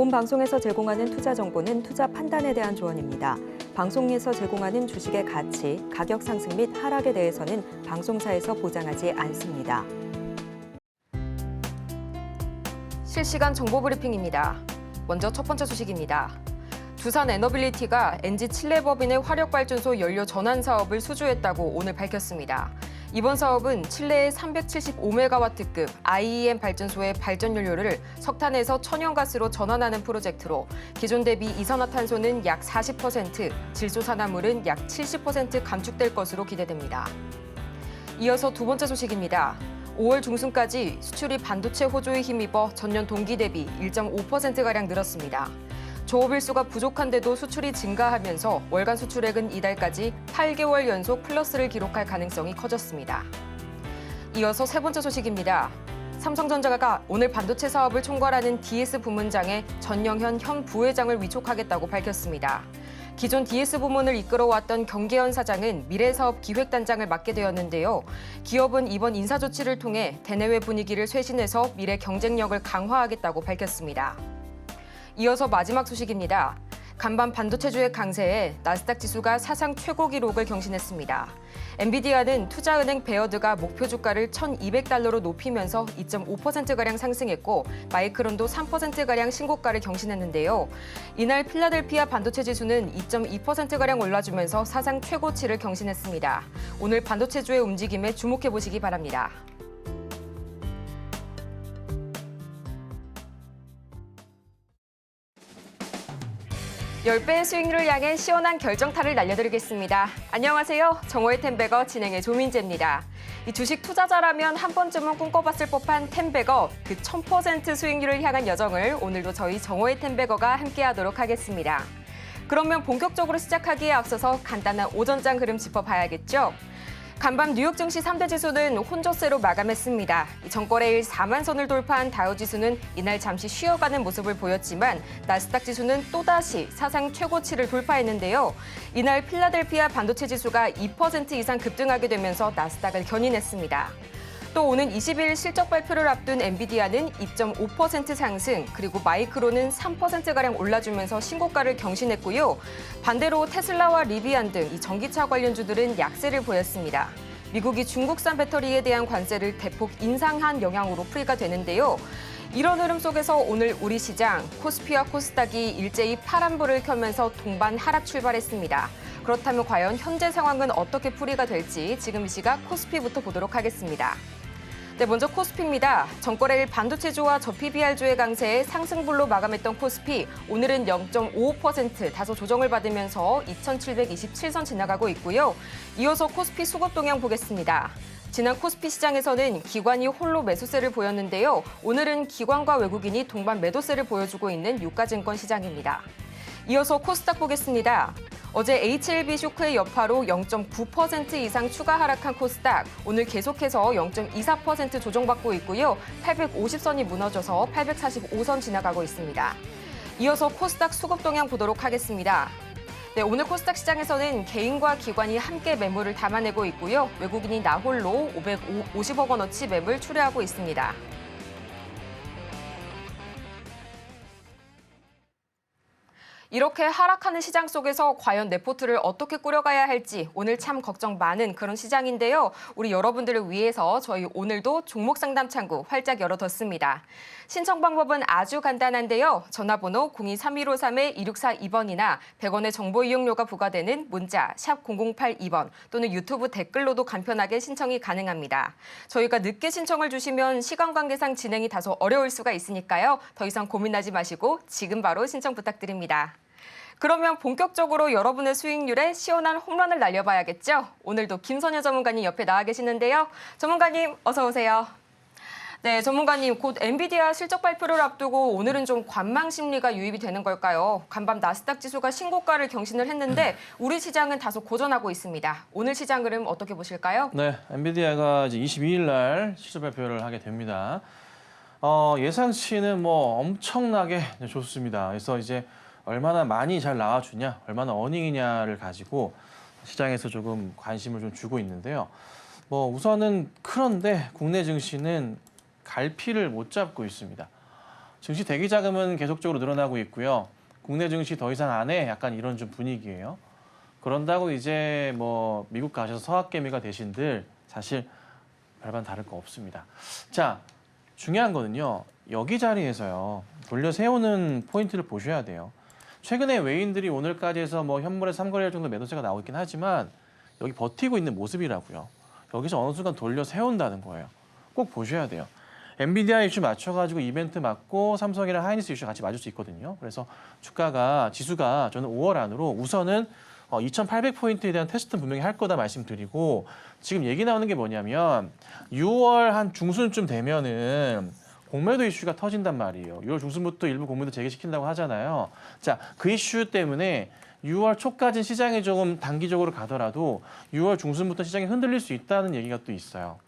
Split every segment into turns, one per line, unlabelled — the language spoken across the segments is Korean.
본 방송에서 제공하는 투자 정보는 투자 판단에 대한 조언입니다. 방송에서 제공하는 주식의 가치, 가격 상승 및 하락에 대해서는 방송사에서 보장하지 않습니다.
실시간 정보 브리핑입니다. 먼저 첫 번째 소식입니다. 두산 에너빌리티가 NG 칠레법인의 화력발전소 연료 전환 사업을 수주했다고 오늘 밝혔습니다. 이번 사업은 칠레의 375메가와트급 IEM 발전소의 발전연료를 석탄에서 천연가스로 전환하는 프로젝트로 기존 대비 이산화탄소는 약 40%, 질소산화물은 약 70% 감축될 것으로 기대됩니다. 이어서 두 번째 소식입니다. 5월 중순까지 수출이 반도체 호조에 힘입어 전년 동기 대비 1.5%가량 늘었습니다. 조업일수가 부족한데도 수출이 증가하면서 월간 수출액은 이달까지 8개월 연속 플러스를 기록할 가능성이 커졌습니다. 이어서 세 번째 소식입니다. 삼성전자가 오늘 반도체 사업을 총괄하는 DS 부문장에 전영현 현 부회장을 위촉하겠다고 밝혔습니다. 기존 DS 부문을 이끌어왔던 경계현 사장은 미래사업기획단장을 맡게 되었는데요. 기업은 이번 인사 조치를 통해 대내외 분위기를 쇄신해서 미래 경쟁력을 강화하겠다고 밝혔습니다. 이어서 마지막 소식입니다. 간밤 반도체주의 강세에 나스닥 지수가 사상 최고 기록을 경신했습니다. 엔비디아는 투자은행 베어드가 목표 주가를 $1,200로 높이면서 2.5%가량 상승했고 마이크론도 3%가량 신고가를 경신했는데요. 이날 필라델피아 반도체 지수는 2.2%가량 올라주면서 사상 최고치를 경신했습니다. 오늘 반도체주의 움직임에 주목해 보시기 바랍니다. 10배의 수익률을 향해 시원한 결정타를 날려드리겠습니다. 안녕하세요. 정호의 텐베거 진행의 조민재입니다. 이 주식 투자자라면 한 번쯤은 꿈꿔봤을 법한 텐베거, 그 1000% 수익률을 향한 여정을 오늘도 저희 정호의 텐베거가 함께하도록 하겠습니다. 그러면 본격적으로 시작하기에 앞서서 간단한 오전장 흐름 짚어봐야겠죠? 간밤 뉴욕 증시 3대 지수는 혼조세로 마감했습니다. 전거래일 4만 선을 돌파한 다우지수는 이날 잠시 쉬어가는 모습을 보였지만 나스닥 지수는 또다시 사상 최고치를 돌파했는데요. 이날 필라델피아 반도체 지수가 2% 이상 급등하게 되면서 나스닥을 견인했습니다. 또 오는 20일 실적 발표를 앞둔 엔비디아는 2.5% 상승, 그리고 마이크론은 3%가량 올라주면서 신고가를 경신했고요. 반대로 테슬라와 리비안 등 이 전기차 관련주들은 약세를 보였습니다. 미국이 중국산 배터리에 대한 관세를 대폭 인상한 영향으로 풀이가 되는데요. 이런 흐름 속에서 오늘 우리 시장 코스피와 코스닥이 일제히 파란불을 켜면서 동반 하락 출발했습니다. 그렇다면 과연 현재 상황은 어떻게 풀이가 될지 지금 이 시각 코스피부터 보도록 하겠습니다. 네, 먼저 코스피입니다. 전거래일 반도체주와 저PBR주의 강세에 상승불로 마감했던 코스피, 오늘은 0.55% 다소 조정을 받으면서 2727선 지나가고 있고요. 이어서 코스피 수급 동향 보겠습니다. 지난 코스피 시장에서는 기관이 홀로 매수세를 보였는데요. 오늘은 기관과 외국인이 동반 매도세를 보여주고 있는 유가증권 시장입니다. 이어서 코스닥 보겠습니다. 어제 HLB 쇼크의 여파로 0.9% 이상 추가 하락한 코스닥, 오늘 계속해서 0.24% 조정받고 있고요. 850선이 무너져서 845선 지나가고 있습니다. 이어서 코스닥 수급 동향 보도록 하겠습니다. 네, 오늘 코스닥 시장에서는 개인과 기관이 함께 매물을 담아내고 있고요. 외국인이 나홀로 550억 원어치 매물 출회하고 있습니다. 이렇게 하락하는 시장 속에서 과연 내 포트를 어떻게 꾸려가야 할지 오늘 참 걱정 많은 그런 시장인데요. 우리 여러분들을 위해서 저희 오늘도 종목 상담 창구 활짝 열어뒀습니다. 신청 방법은 아주 간단한데요. 전화번호 023153-2642번이나 100원의 정보 이용료가 부과되는 문자 샵 0082번 또는 유튜브 댓글로도 간편하게 신청이 가능합니다. 저희가 늦게 신청을 주시면 시간 관계상 진행이 다소 어려울 수가 있으니까요. 더 이상 고민하지 마시고 지금 바로 신청 부탁드립니다. 그러면 본격적으로 여러분의 수익률에 시원한 홈런을 날려봐야겠죠? 오늘도 김선영 전문가님 옆에 나와 계시는데요. 전문가님 어서 오세요. 네, 전문가님 곧 엔비디아 실적 발표를 앞두고 오늘은 좀 관망 심리가 유입이 되는 걸까요? 간밤 나스닥 지수가 신고가를 경신을 했는데 우리 시장은 다소 고전하고 있습니다. 오늘 시장 흐름 어떻게 보실까요?
네, 엔비디아가 이제 22일 날 실적 발표를 하게 됩니다. 예상치는 뭐 엄청나게 좋습니다. 그래서 이제 얼마나 많이 잘 나와주냐, 얼마나 어닝이냐를 가지고 시장에서 조금 관심을 좀 주고 있는데요. 뭐 우선은 그런데 국내 증시는 갈피를 못 잡고 있습니다. 증시 대기 자금은 계속적으로 늘어나고 있고요. 국내 증시 더 이상 안 해. 약간 이런 좀 분위기예요. 그런다고 이제 뭐 미국 가셔서 서학개미가 되신들 사실 별반 다를 거 없습니다. 자, 중요한 거는요. 여기 자리에서요. 돌려 세우는 포인트를 보셔야 돼요. 최근에 외인들이 오늘까지 해서 뭐 현물에 3거래일 정도 매도세가 나오고 있긴 하지만 여기 버티고 있는 모습이라고요. 여기서 어느 순간 돌려 세운다는 거예요. 꼭 보셔야 돼요. 엔비디아 이슈 맞춰가지고 이벤트 맞고 삼성이랑 하이닉스 이슈 같이 맞을 수 있거든요. 그래서 주가가 지수가 저는 5월 안으로 우선은 2,800포인트에 대한 테스트는 분명히 할 거다 말씀드리고 지금 얘기 나오는 게 뭐냐면 6월 한 중순쯤 되면은 공매도 이슈가 터진단 말이에요. 6월 중순부터 일부 공매도 재개시킨다고 하잖아요. 자, 그 이슈 때문에 6월 초까지 시장이 조금 단기적으로 가더라도 6월 중순부터 시장이 흔들릴 수 있다는 얘기가 또 있어요.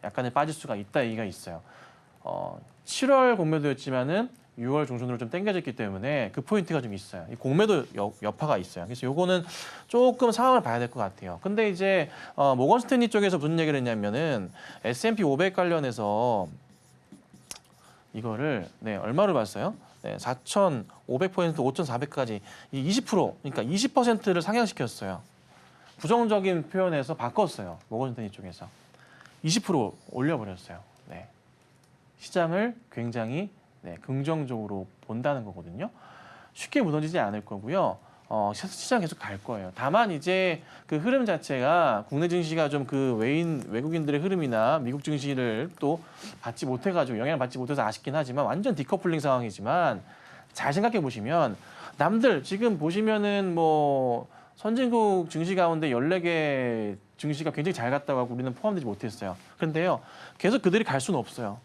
약간의 빠질 수가 있다 얘기가 있어요. 7월 공매도였지만은 6월 중순으로 좀 당겨졌기 때문에 그 포인트가 좀 있어요. 이 공매도 여파가 있어요. 그래서 요거는 조금 상황을 봐야 될 것 같아요. 근데 이제 모건 스탠리 쪽에서 무슨 얘기를 했냐면은 S&P 500 관련해서 이거를 얼마로 봤어요? 4,500포인트, 5,400까지 이 20% 그러니까 20%를 상향시켰어요. 부정적인 표현에서 바꿨어요. 모건 스탠리 쪽에서 20% 올려버렸어요. 네. 시장을 굉장히 긍정적으로 본다는 거거든요. 쉽게 무너지지 않을 거고요. 시장 계속 갈 거예요. 다만 이제 그 흐름 자체가 국내 증시가 좀 그 외국인들의 흐름이나 미국 증시를 또 받지 못해가지고 영향을 받지 못해서 아쉽긴 하지만 완전 디커플링 상황이지만 잘 생각해 보시면 남들 지금 보시면은 뭐 선진국 증시 가운데 14개 증시가 굉장히 잘 갔다고 하고 우리는 포함되지 못했어요. 그런데요, 계속 그들이 갈 수는 없어요.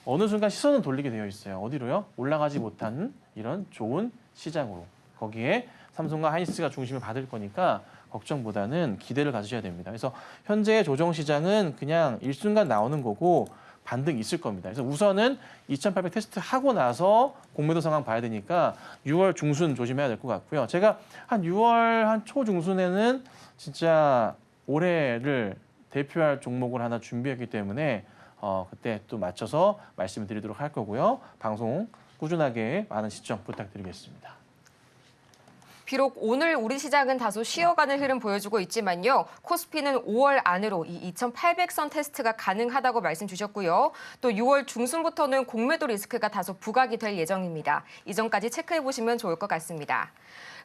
어느 순간 시선은 돌리게 되어 있어요. 어디로요? 올라가지 못한 이런 좋은 시장으로. 거기에 삼성과 하이닉스가 중심을 받을 거니까 걱정보다는 기대를 가지셔야 됩니다. 그래서 현재의 조정 시장은 그냥 일순간 나오는 거고 반등 있을 겁니다. 그래서 우선은 2,800 테스트 하고 나서 공매도 상황 봐야 되니까 6월 중순 조심해야 될 것 같고요. 제가 한 6월 한 초중순에는 진짜 올해를 대표할 종목을 하나 준비했기 때문에 그때 또 맞춰서 말씀을 드리도록 할 거고요. 방송 꾸준하게 많은 시청 부탁드리겠습니다.
비록 오늘 우리 시장은 다소 쉬어가는 흐름 보여주고 있지만요. 코스피는 5월 안으로 이 2,800선 테스트가 가능하다고 말씀 주셨고요. 또 6월 중순부터는 공매도 리스크가 다소 부각이 될 예정입니다. 이전까지 체크해 보시면 좋을 것 같습니다.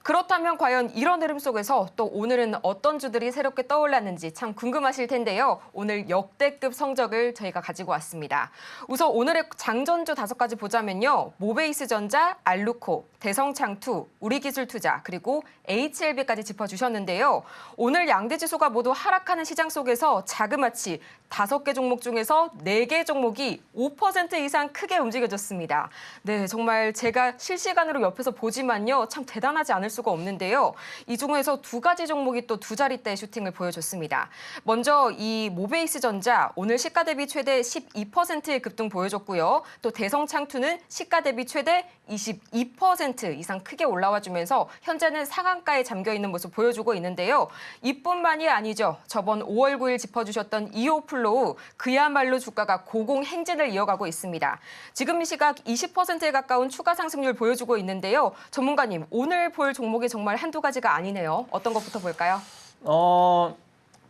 그렇다면 과연 이런 흐름 속에서 또 오늘은 어떤 주들이 새롭게 떠올랐는지 참 궁금하실 텐데요. 오늘 역대급 성적을 저희가 가지고 왔습니다. 우선 오늘의 장전주 5가지 보자면요. 모베이스전자, 알루코, 대성창투, 우리기술투자, 그리고 HLB까지 짚어주셨는데요. 오늘 양대 지수가 모두 하락하는 시장 속에서 자그마치 5개 종목 중에서 4개 종목이 5% 이상 크게 움직여졌습니다. 네, 정말 제가 실시간으로 옆에서 보지만요. 참 대단하지 않을 수가 없는데요. 이 중에서 2가지 종목이 또 2자릿대 슈팅을 보여줬습니다. 먼저 이 모베이스전자 오늘 시가 대비 최대 12%의 급등 보여줬고요. 또 대성창투는 시가 대비 최대 22% 이상 크게 올라와주면서 현재는 상한가에 잠겨있는 모습 보여주고 있는데요. 이뿐만이 아니죠. 저번 5월 9일 짚어주셨던 이오플로우 그야말로 주가가 고공행진을 이어가고 있습니다. 지금 이 시각 20%에 가까운 추가 상승률 보여주고 있는데요. 전문가님, 오늘 볼 종목이 정말 한두 가지가 아니네요. 어떤 것부터 볼까요?
이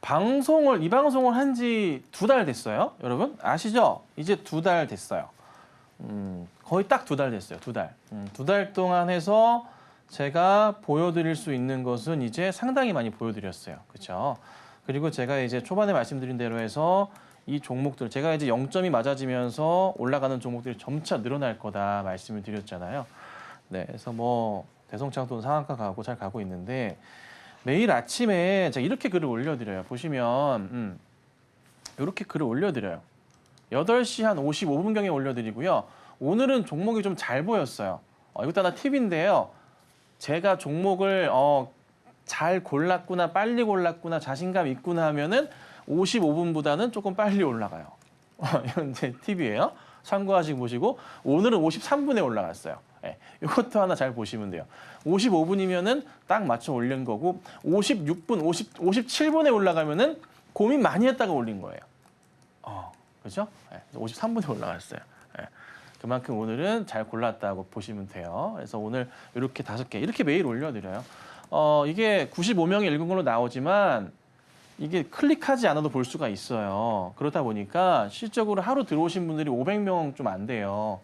방송을 한 지 2달 됐어요. 여러분 아시죠? 이제 2달 됐어요. 거의 딱 2달 됐어요. 2달. 2달 동안 해서 제가 보여드릴 수 있는 것은 이제 상당히 많이 보여드렸어요. 그렇죠? 그리고 제가 이제 초반에 말씀드린 대로 해서 이 종목들 제가 이제 0점이 맞아지면서 올라가는 종목들이 점차 늘어날 거다 말씀을 드렸잖아요. 네, 그래서 뭐 대성창도 상한가 가고 잘 가고 있는데 매일 아침에 제가 이렇게 글을 올려드려요. 보시면 이렇게 글을 올려드려요. 8시 한 55분경에 올려드리고요. 오늘은 종목이 좀 잘 보였어요. 이것도 하나 팁인데요. 제가 종목을 잘 골랐구나, 빨리 골랐구나, 자신감 있구나 하면은 55분보다는 조금 빨리 올라가요. 이건 제 팁이에요. 참고하시고 보시고 오늘은 53분에 올라갔어요. 네, 이것도 하나 잘 보시면 돼요. 55분이면은 딱 맞춰 올린 거고 56분, 57분에 올라가면은 고민 많이 했다가 올린 거예요. 그렇죠? 네, 53분에 올라갔어요. 네. 그만큼 오늘은 잘 골랐다고 보시면 돼요. 그래서 오늘 이렇게 5개 이렇게 매일 올려드려요. 이게 95명이 읽은 걸로 나오지만 이게 클릭하지 않아도 볼 수가 있어요. 그렇다 보니까 실적으로 하루 들어오신 분들이 500명 좀 안 돼요.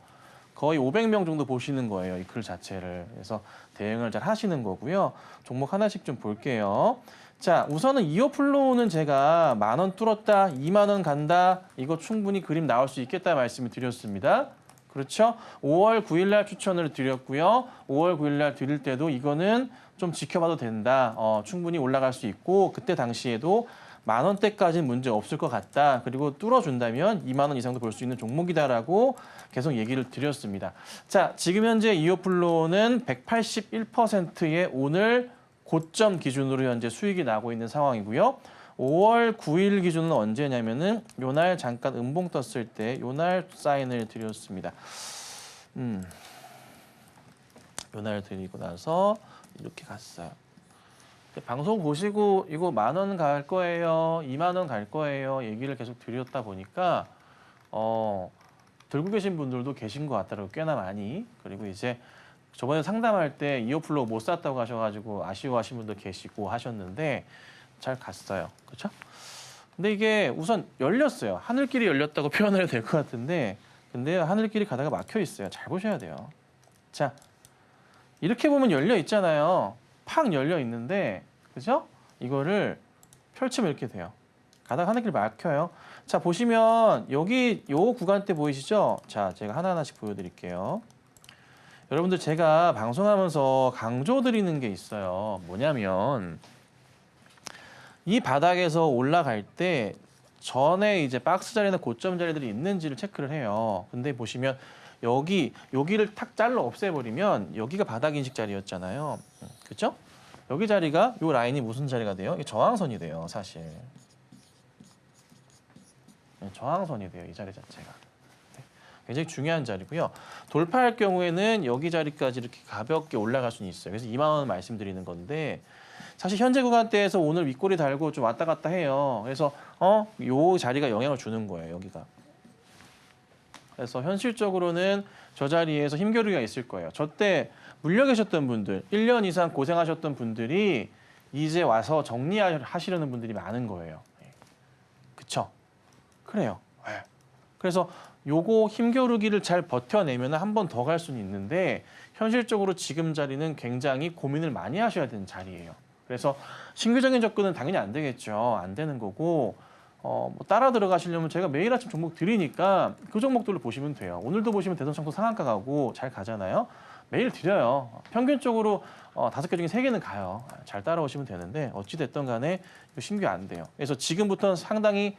거의 500명 정도 보시는 거예요, 이 글 자체를. 그래서 대응을 잘 하시는 거고요. 종목 하나씩 좀 볼게요. 자, 우선은 이어플로우는 제가 10,000원 뚫었다, 20,000원 간다, 이거 충분히 그림 나올 수 있겠다 말씀을 드렸습니다. 그렇죠? 5월 9일 날 추천을 드렸고요. 5월 9일 날 드릴 때도 이거는 좀 지켜봐도 된다. 충분히 올라갈 수 있고 그때 당시에도 10,000원대까지는 문제 없을 것 같다. 그리고 뚫어준다면 20,000원 이상도 볼 수 있는 종목이다라고 계속 얘기를 드렸습니다. 자, 지금 현재 이어플로우는 181%의 오늘 고점 기준으로 현재 수익이 나고 있는 상황이고요. 5월 9일 기준은 언제냐면은 요날 잠깐 음봉 떴을 때 요날 사인을 드렸습니다. 요날 드리고 나서 이렇게 갔어요. 방송 보시고 이거 10,000원 갈 거예요, 20,000원 갈 거예요 얘기를 계속 드렸다 보니까 들고 계신 분들도 계신 것 같더라고요. 꽤나 많이. 그리고 이제 저번에 상담할 때 이어플로우 못 샀다고 하셔가지고 아쉬워하신 분도 계시고 하셨는데 잘 갔어요. 그렇죠? 근데 이게 우선 열렸어요. 하늘길이 열렸다고 표현해도 될 것 같은데 근데 하늘길이 가다가 막혀 있어요. 잘 보셔야 돼요. 자, 이렇게 보면 열려 있잖아요. 팍 열려 있는데 그죠? 이거를 펼치면 이렇게 돼요. 가다가 하늘길 막혀요. 자, 보시면 여기 요 구간대 보이시죠? 자, 제가 하나하나씩 보여드릴게요. 여러분들 제가 방송하면서 강조드리는 게 있어요. 뭐냐면 이 바닥에서 올라갈 때 전에 이제 박스 자리나 고점 자리들이 있는지를 체크를 해요. 근데 보시면 여기를 탁 잘라 없애버리면 여기가 바닥 인식 자리였잖아요. 그렇죠? 여기 자리가 요 라인이 무슨 자리가 돼요? 이게 저항선이 돼요, 사실. 저항선이 돼요, 이 자리 자체가. 굉장히 중요한 자리고요. 돌파할 경우에는 여기 자리까지 이렇게 가볍게 올라갈 수는 있어요. 그래서 20,000원 말씀드리는 건데 사실 현재 구간대에서 오늘 윗꼬리 달고 좀 왔다 갔다 해요. 그래서 요 자리가 영향을 주는 거예요, 여기가. 그래서 현실적으로는 저 자리에서 힘겨루기가 있을 거예요. 저 때 물려 계셨던 분들, 1년 이상 고생하셨던 분들이 이제 와서 정리하시려는 분들이 많은 거예요. 그쵸? 그래요. 그래서 요거 힘겨루기를 잘 버텨내면 한 번 더 갈 수는 있는데 현실적으로 지금 자리는 굉장히 고민을 많이 하셔야 되는 자리예요. 그래서 신규적인 접근은 당연히 안 되겠죠. 안 되는 거고 뭐 따라 들어가시려면 제가 매일 아침 종목 드리니까 그 종목들로 보시면 돼요. 오늘도 보시면 대선창고 상한가 가고 잘 가잖아요. 매일 드려요. 평균적으로 5개 중에 3개는 가요. 잘 따라오시면 되는데 어찌 됐든 간에 이거 신규 안 돼요. 그래서 지금부터는 상당히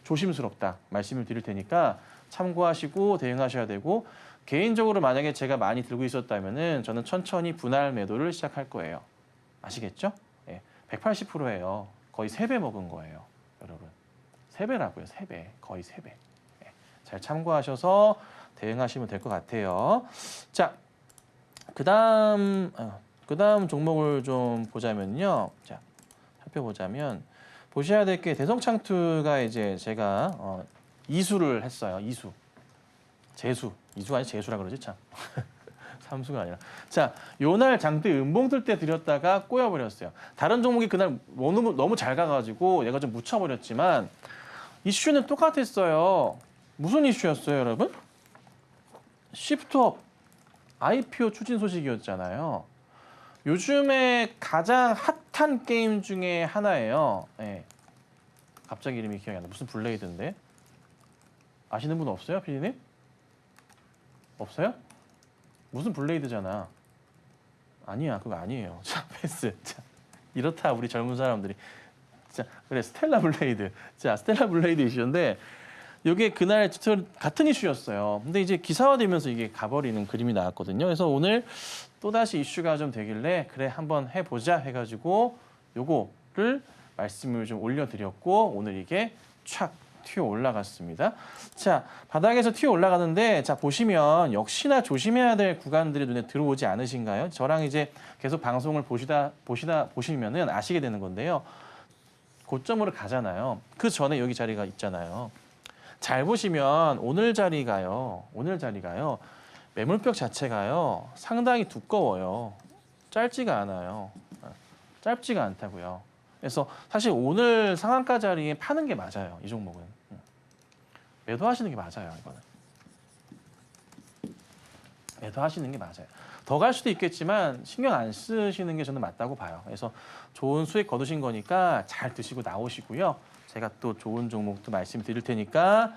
조심스럽다 말씀을 드릴 테니까 참고하시고 대응하셔야 되고 개인적으로 만약에 제가 많이 들고 있었다면은 저는 천천히 분할 매도를 시작할 거예요. 아시겠죠? 180%예요. 거의 3배 먹은 거예요, 여러분. 3배라고요, 3배. 거의 3배. 잘 참고하셔서 대응하시면 될 것 같아요. 자, 그다음 종목을 좀 보자면요. 자, 살펴보자면 보셔야 될 게 대성창투가 이제 제가 이수를 했어요. 재수. 이수가 아니라 재수라 그러지 참. 삼수가 아니라. 자, 요날 장대 음봉 뜰 때 드렸다가 꼬여버렸어요. 다른 종목이 그날 너무 잘 가가지고 얘가 좀 묻혀버렸지만 이슈는 똑같았어요. 무슨 이슈였어요, 여러분? 시프트업 IPO 추진 소식이었잖아요. 요즘에 가장 핫한 게임 중에 하나예요. 갑자기 이름이 기억이 안 나. 무슨 블레이드인데? 아시는 분 없어요, 피디님? 없어요? 무슨 블레이드잖아. 아니야, 그거 아니에요. 자, 패스. 자, 이렇다 우리 젊은 사람들이. 자, 그래 스텔라 블레이드. 자, 스텔라 블레이드 이슈인데 이게 그날 같은 이슈였어요. 근데 이제 기사화되면서 이게 가버리는 그림이 나왔거든요. 그래서 오늘 또다시 이슈가 좀 되길래 그래 한번 해보자 해가지고 요거를 말씀을 좀 올려드렸고 오늘 이게 촥 튀어 올라갔습니다. 자, 바닥에서 튀어 올라가는데 자 보시면 역시나 조심해야 될 구간들이 눈에 들어오지 않으신가요? 저랑 이제 계속 방송을 보시면은 아시게 되는 건데요. 고점으로 가잖아요. 그 전에 여기 자리가 있잖아요. 잘 보시면 오늘 자리가요. 매물벽 자체가요. 상당히 두꺼워요. 짧지가 않아요. 짧지가 않다고요. 그래서 사실 오늘 상한가 자리에 파는 게 맞아요. 이 종목은. 매도하시는 게 맞아요. 이거는. 매도하시는 게 맞아요. 더 갈 수도 있겠지만 신경 안 쓰시는 게 저는 맞다고 봐요. 그래서 좋은 수익 거두신 거니까 잘 드시고 나오시고요. 제가 또 좋은 종목도 말씀드릴 테니까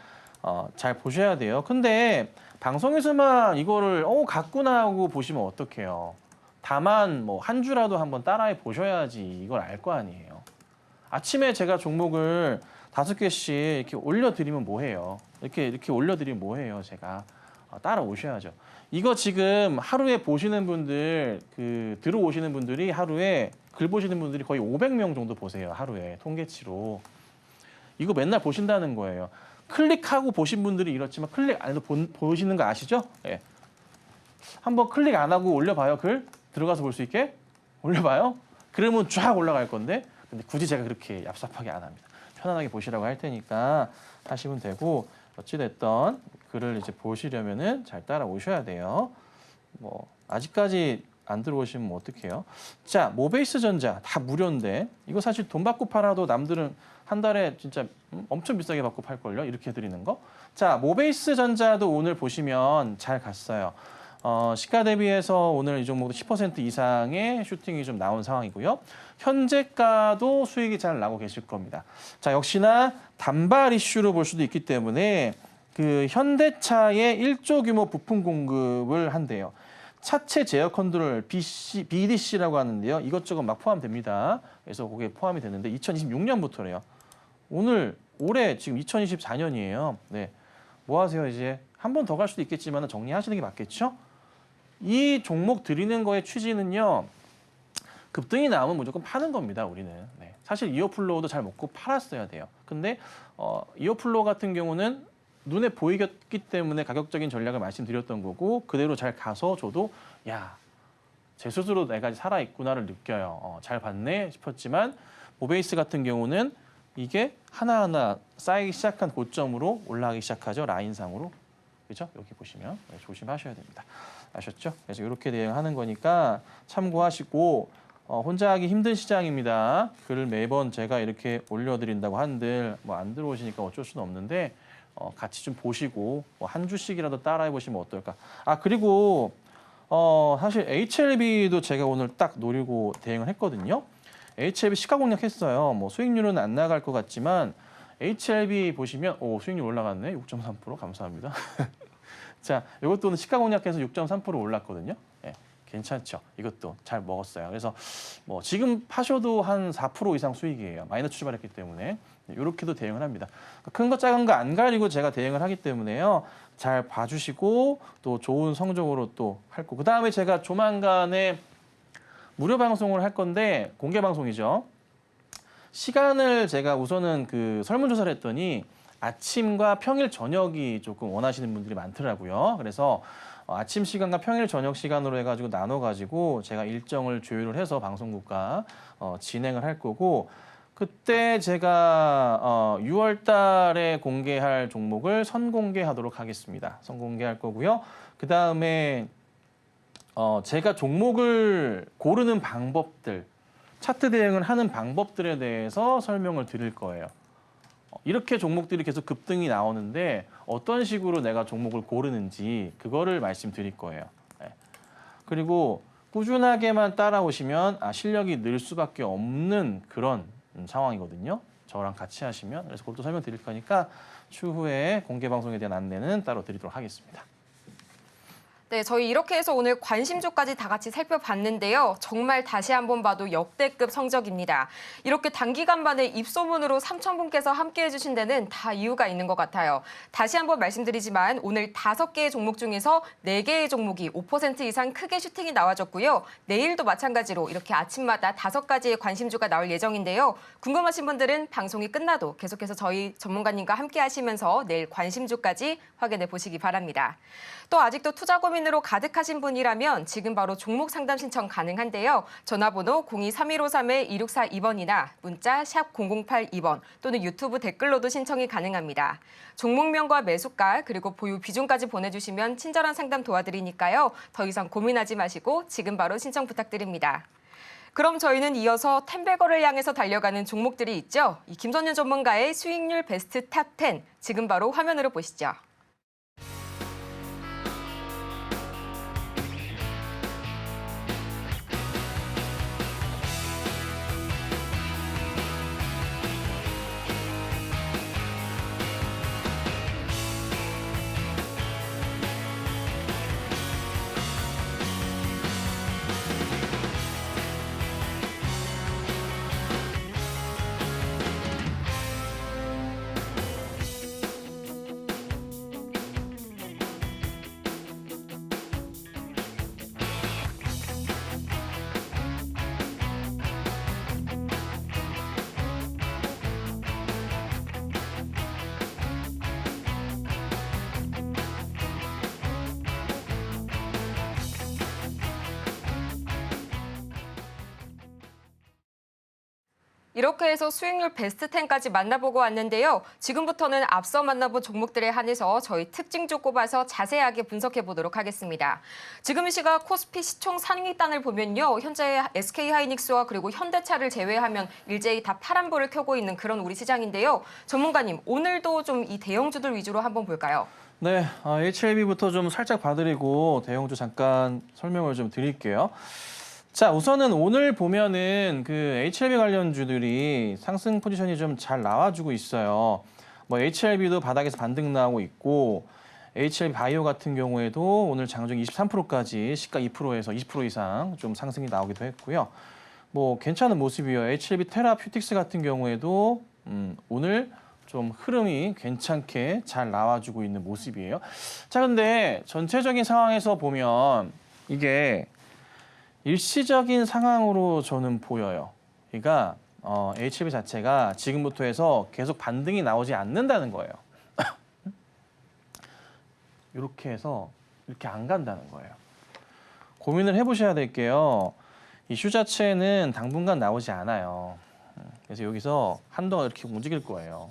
잘 보셔야 돼요. 근데 방송에서만 이거를 갔구나 하고 보시면 어떡해요. 다만 뭐 한 주라도 한번 따라해 보셔야지 이걸 알 거 아니에요. 아침에 제가 종목을 5개씩 이렇게 올려드리면 뭐해요. 이렇게 올려드리면 뭐해요. 제가 따라오셔야죠. 이거 지금 하루에 보시는 분들, 들어오시는 분들이 하루에 글 보시는 분들이 거의 500명 정도 보세요. 하루에 통계치로. 이거 맨날 보신다는 거예요. 클릭하고 보신 분들이 이렇지만 클릭 안 해도 보시는 거 아시죠? 예. 한번 클릭 안 하고 올려봐요. 글 들어가서 볼 수 있게 올려봐요. 그러면 쫙 올라갈 건데 근데 굳이 제가 그렇게 얍삽하게 안 합니다. 편안하게 보시라고 할 테니까 하시면 되고 어찌됐든 글을 이제 보시려면은 잘 따라오셔야 돼요. 뭐 아직까지 안 들어오시면 어떡해요? 자, 모베이스 전자 다 무료인데 이거 사실 돈 받고 팔아도 남들은 한 달에 진짜 엄청 비싸게 받고 팔걸요? 이렇게 해드리는 거. 자, 모베이스 전자도 오늘 보시면 잘 갔어요. 시가 대비해서 오늘 이 종목도 10% 이상의 슈팅이 좀 나온 상황이고요. 현재가도 수익이 잘 나고 계실 겁니다. 자, 역시나 단발 이슈로 볼 수도 있기 때문에 현대차에 1조 규모 부품 공급을 한대요. 차체 제어 컨트롤 BDC라고 하는데요. 이것저것 막 포함됩니다. 그래서 그게 포함이 되는데 2026년부터래요. 올해 지금 2024년이에요. 네. 뭐 하세요 이제? 한 번 더 갈 수도 있겠지만 정리하시는 게 맞겠죠? 이 종목 드리는 거의 취지는요. 급등이 나오면 무조건 파는 겁니다. 우리는. 네. 사실 이어플로우도 잘 먹고 팔았어야 돼요. 근데 이어플로우 같은 경우는 눈에 보이기 때문에 가격적인 전략을 말씀드렸던 거고 그대로 잘 가서 저도 제 스스로 내가 살아있구나를 느껴요. 잘 봤네 싶었지만 모베이스 같은 경우는 이게 하나하나 쌓이기 시작한 고점으로 올라가기 시작하죠. 라인상으로. 그죠? 여기 보시면 조심하셔야 됩니다. 아셨죠? 그래서 이렇게 대응하는 거니까 참고하시고 혼자 하기 힘든 시장입니다. 글을 매번 제가 이렇게 올려드린다고 한들 뭐 안 들어오시니까 어쩔 수는 없는데 같이 좀 보시고 한 주씩이라도 따라해 보시면 어떨까. 그리고 사실 HLB도 제가 오늘 딱 노리고 대응을 했거든요. HLB 시가 공략했어요. 뭐 수익률은 안 나갈 것 같지만 HLB 보시면 수익률 올라갔네. 6.3% 감사합니다. 자, 이것도 시가 공략해서 6.3% 올랐거든요. 예, 괜찮죠. 이것도 잘 먹었어요. 그래서 뭐 지금 파셔도 한 4% 이상 수익이에요. 마이너스 출발했기 때문에 이렇게도 대응을 합니다. 큰 거 작은 거 안 가리고 제가 대응을 하기 때문에요. 잘 봐주시고 또 좋은 성적으로 또 할 거. 그다음에 제가 조만간에 무료 방송을 할 건데 공개 방송이죠. 시간을 제가 우선은 설문조사를 했더니 아침과 평일 저녁이 조금 원하시는 분들이 많더라고요. 그래서 아침 시간과 평일 저녁 시간으로 해가지고 나눠가지고 제가 일정을 조율을 해서 방송국과 진행을 할 거고 그때 제가 6월 달에 공개할 종목을 선공개하도록 하겠습니다. 선공개할 거고요. 그다음에 제가 종목을 고르는 방법들, 차트 대응을 하는 방법들에 대해서 설명을 드릴 거예요. 이렇게 종목들이 계속 급등이 나오는데 어떤 식으로 내가 종목을 고르는지 그거를 말씀드릴 거예요. 네. 그리고 꾸준하게만 따라오시면 실력이 늘 수밖에 없는 그런 상황이거든요. 저랑 같이 하시면. 그래서 그것도 설명드릴 거니까 추후에 공개 방송에 대한 안내는 따로 드리도록 하겠습니다.
네, 저희 이렇게 해서 오늘 관심주까지 다 같이 살펴봤는데요. 정말 다시 한번 봐도 역대급 성적입니다. 이렇게 단기간 만에 입소문으로 3,000분께서 함께해 주신 데는 다 이유가 있는 것 같아요. 다시 한번 말씀드리지만 오늘 5개의 종목 중에서 4개의 종목이 5% 이상 크게 슈팅이 나와줬고요. 내일도 마찬가지로 이렇게 아침마다 5가지의 관심주가 나올 예정인데요. 궁금하신 분들은 방송이 끝나도 계속해서 저희 전문가님과 함께 하시면서 내일 관심주까지 확인해 보시기 바랍니다. 또 아직도 투자 고민 고민으로 가득하신 분이라면 지금 바로 종목 상담 신청 가능한데요. 전화번호 02-3153-2642번이나 문자 샵 0082번 또는 유튜브 댓글로도 신청이 가능합니다. 종목명과 매수가 그리고 보유 비중까지 보내주시면 친절한 상담 도와드리니까요. 더 이상 고민하지 마시고 지금 바로 신청 부탁드립니다. 그럼 저희는 이어서 텐베거를 향해서 달려가는 종목들이 있죠. 이 김선윤 전문가의 수익률 베스트 탑 10 지금 바로 화면으로 보시죠. 이렇게 해서 수익률 베스트 10까지 만나보고 왔는데요. 지금부터는 앞서 만나본 종목들에 한해서 저희 특징주 꼽아서 자세하게 분석해 보도록 하겠습니다. 지금 이 시각 코스피 시총 상위단을 보면요. 현재 SK하이닉스와 그리고 현대차를 제외하면 일제히 다 파란불을 켜고 있는 그런 우리 시장인데요. 전문가님, 오늘도 좀 이 대형주들 위주로 한번 볼까요?
네, HLB부터 좀 살짝 봐드리고 대형주 잠깐 설명을 좀 드릴게요. 자, 우선은 오늘 보면은 그 HLB 관련주들이 상승 포지션이 좀 잘 나와주고 있어요. 뭐 HLB도 바닥에서 반등 나오고 있고, HLB 바이오 같은 경우에도 오늘 장중 23%까지 시가 2%에서 20% 이상 좀 상승이 나오기도 했고요. 뭐 괜찮은 모습이에요. HLB 테라퓨틱스 같은 경우에도 오늘 좀 흐름이 괜찮게 잘 나와주고 있는 모습이에요. 자, 근데 전체적인 상황에서 보면 이게 일시적인 상황으로 저는 보여요. 그러니까 HLB 자체가 지금부터 해서 계속 반등이 나오지 않는다는 거예요. 이렇게 해서 이렇게 안 간다는 거예요. 고민을 해보셔야 될 게요. 이슈 자체는 당분간 나오지 않아요. 그래서 여기서 한동안 이렇게 움직일 거예요.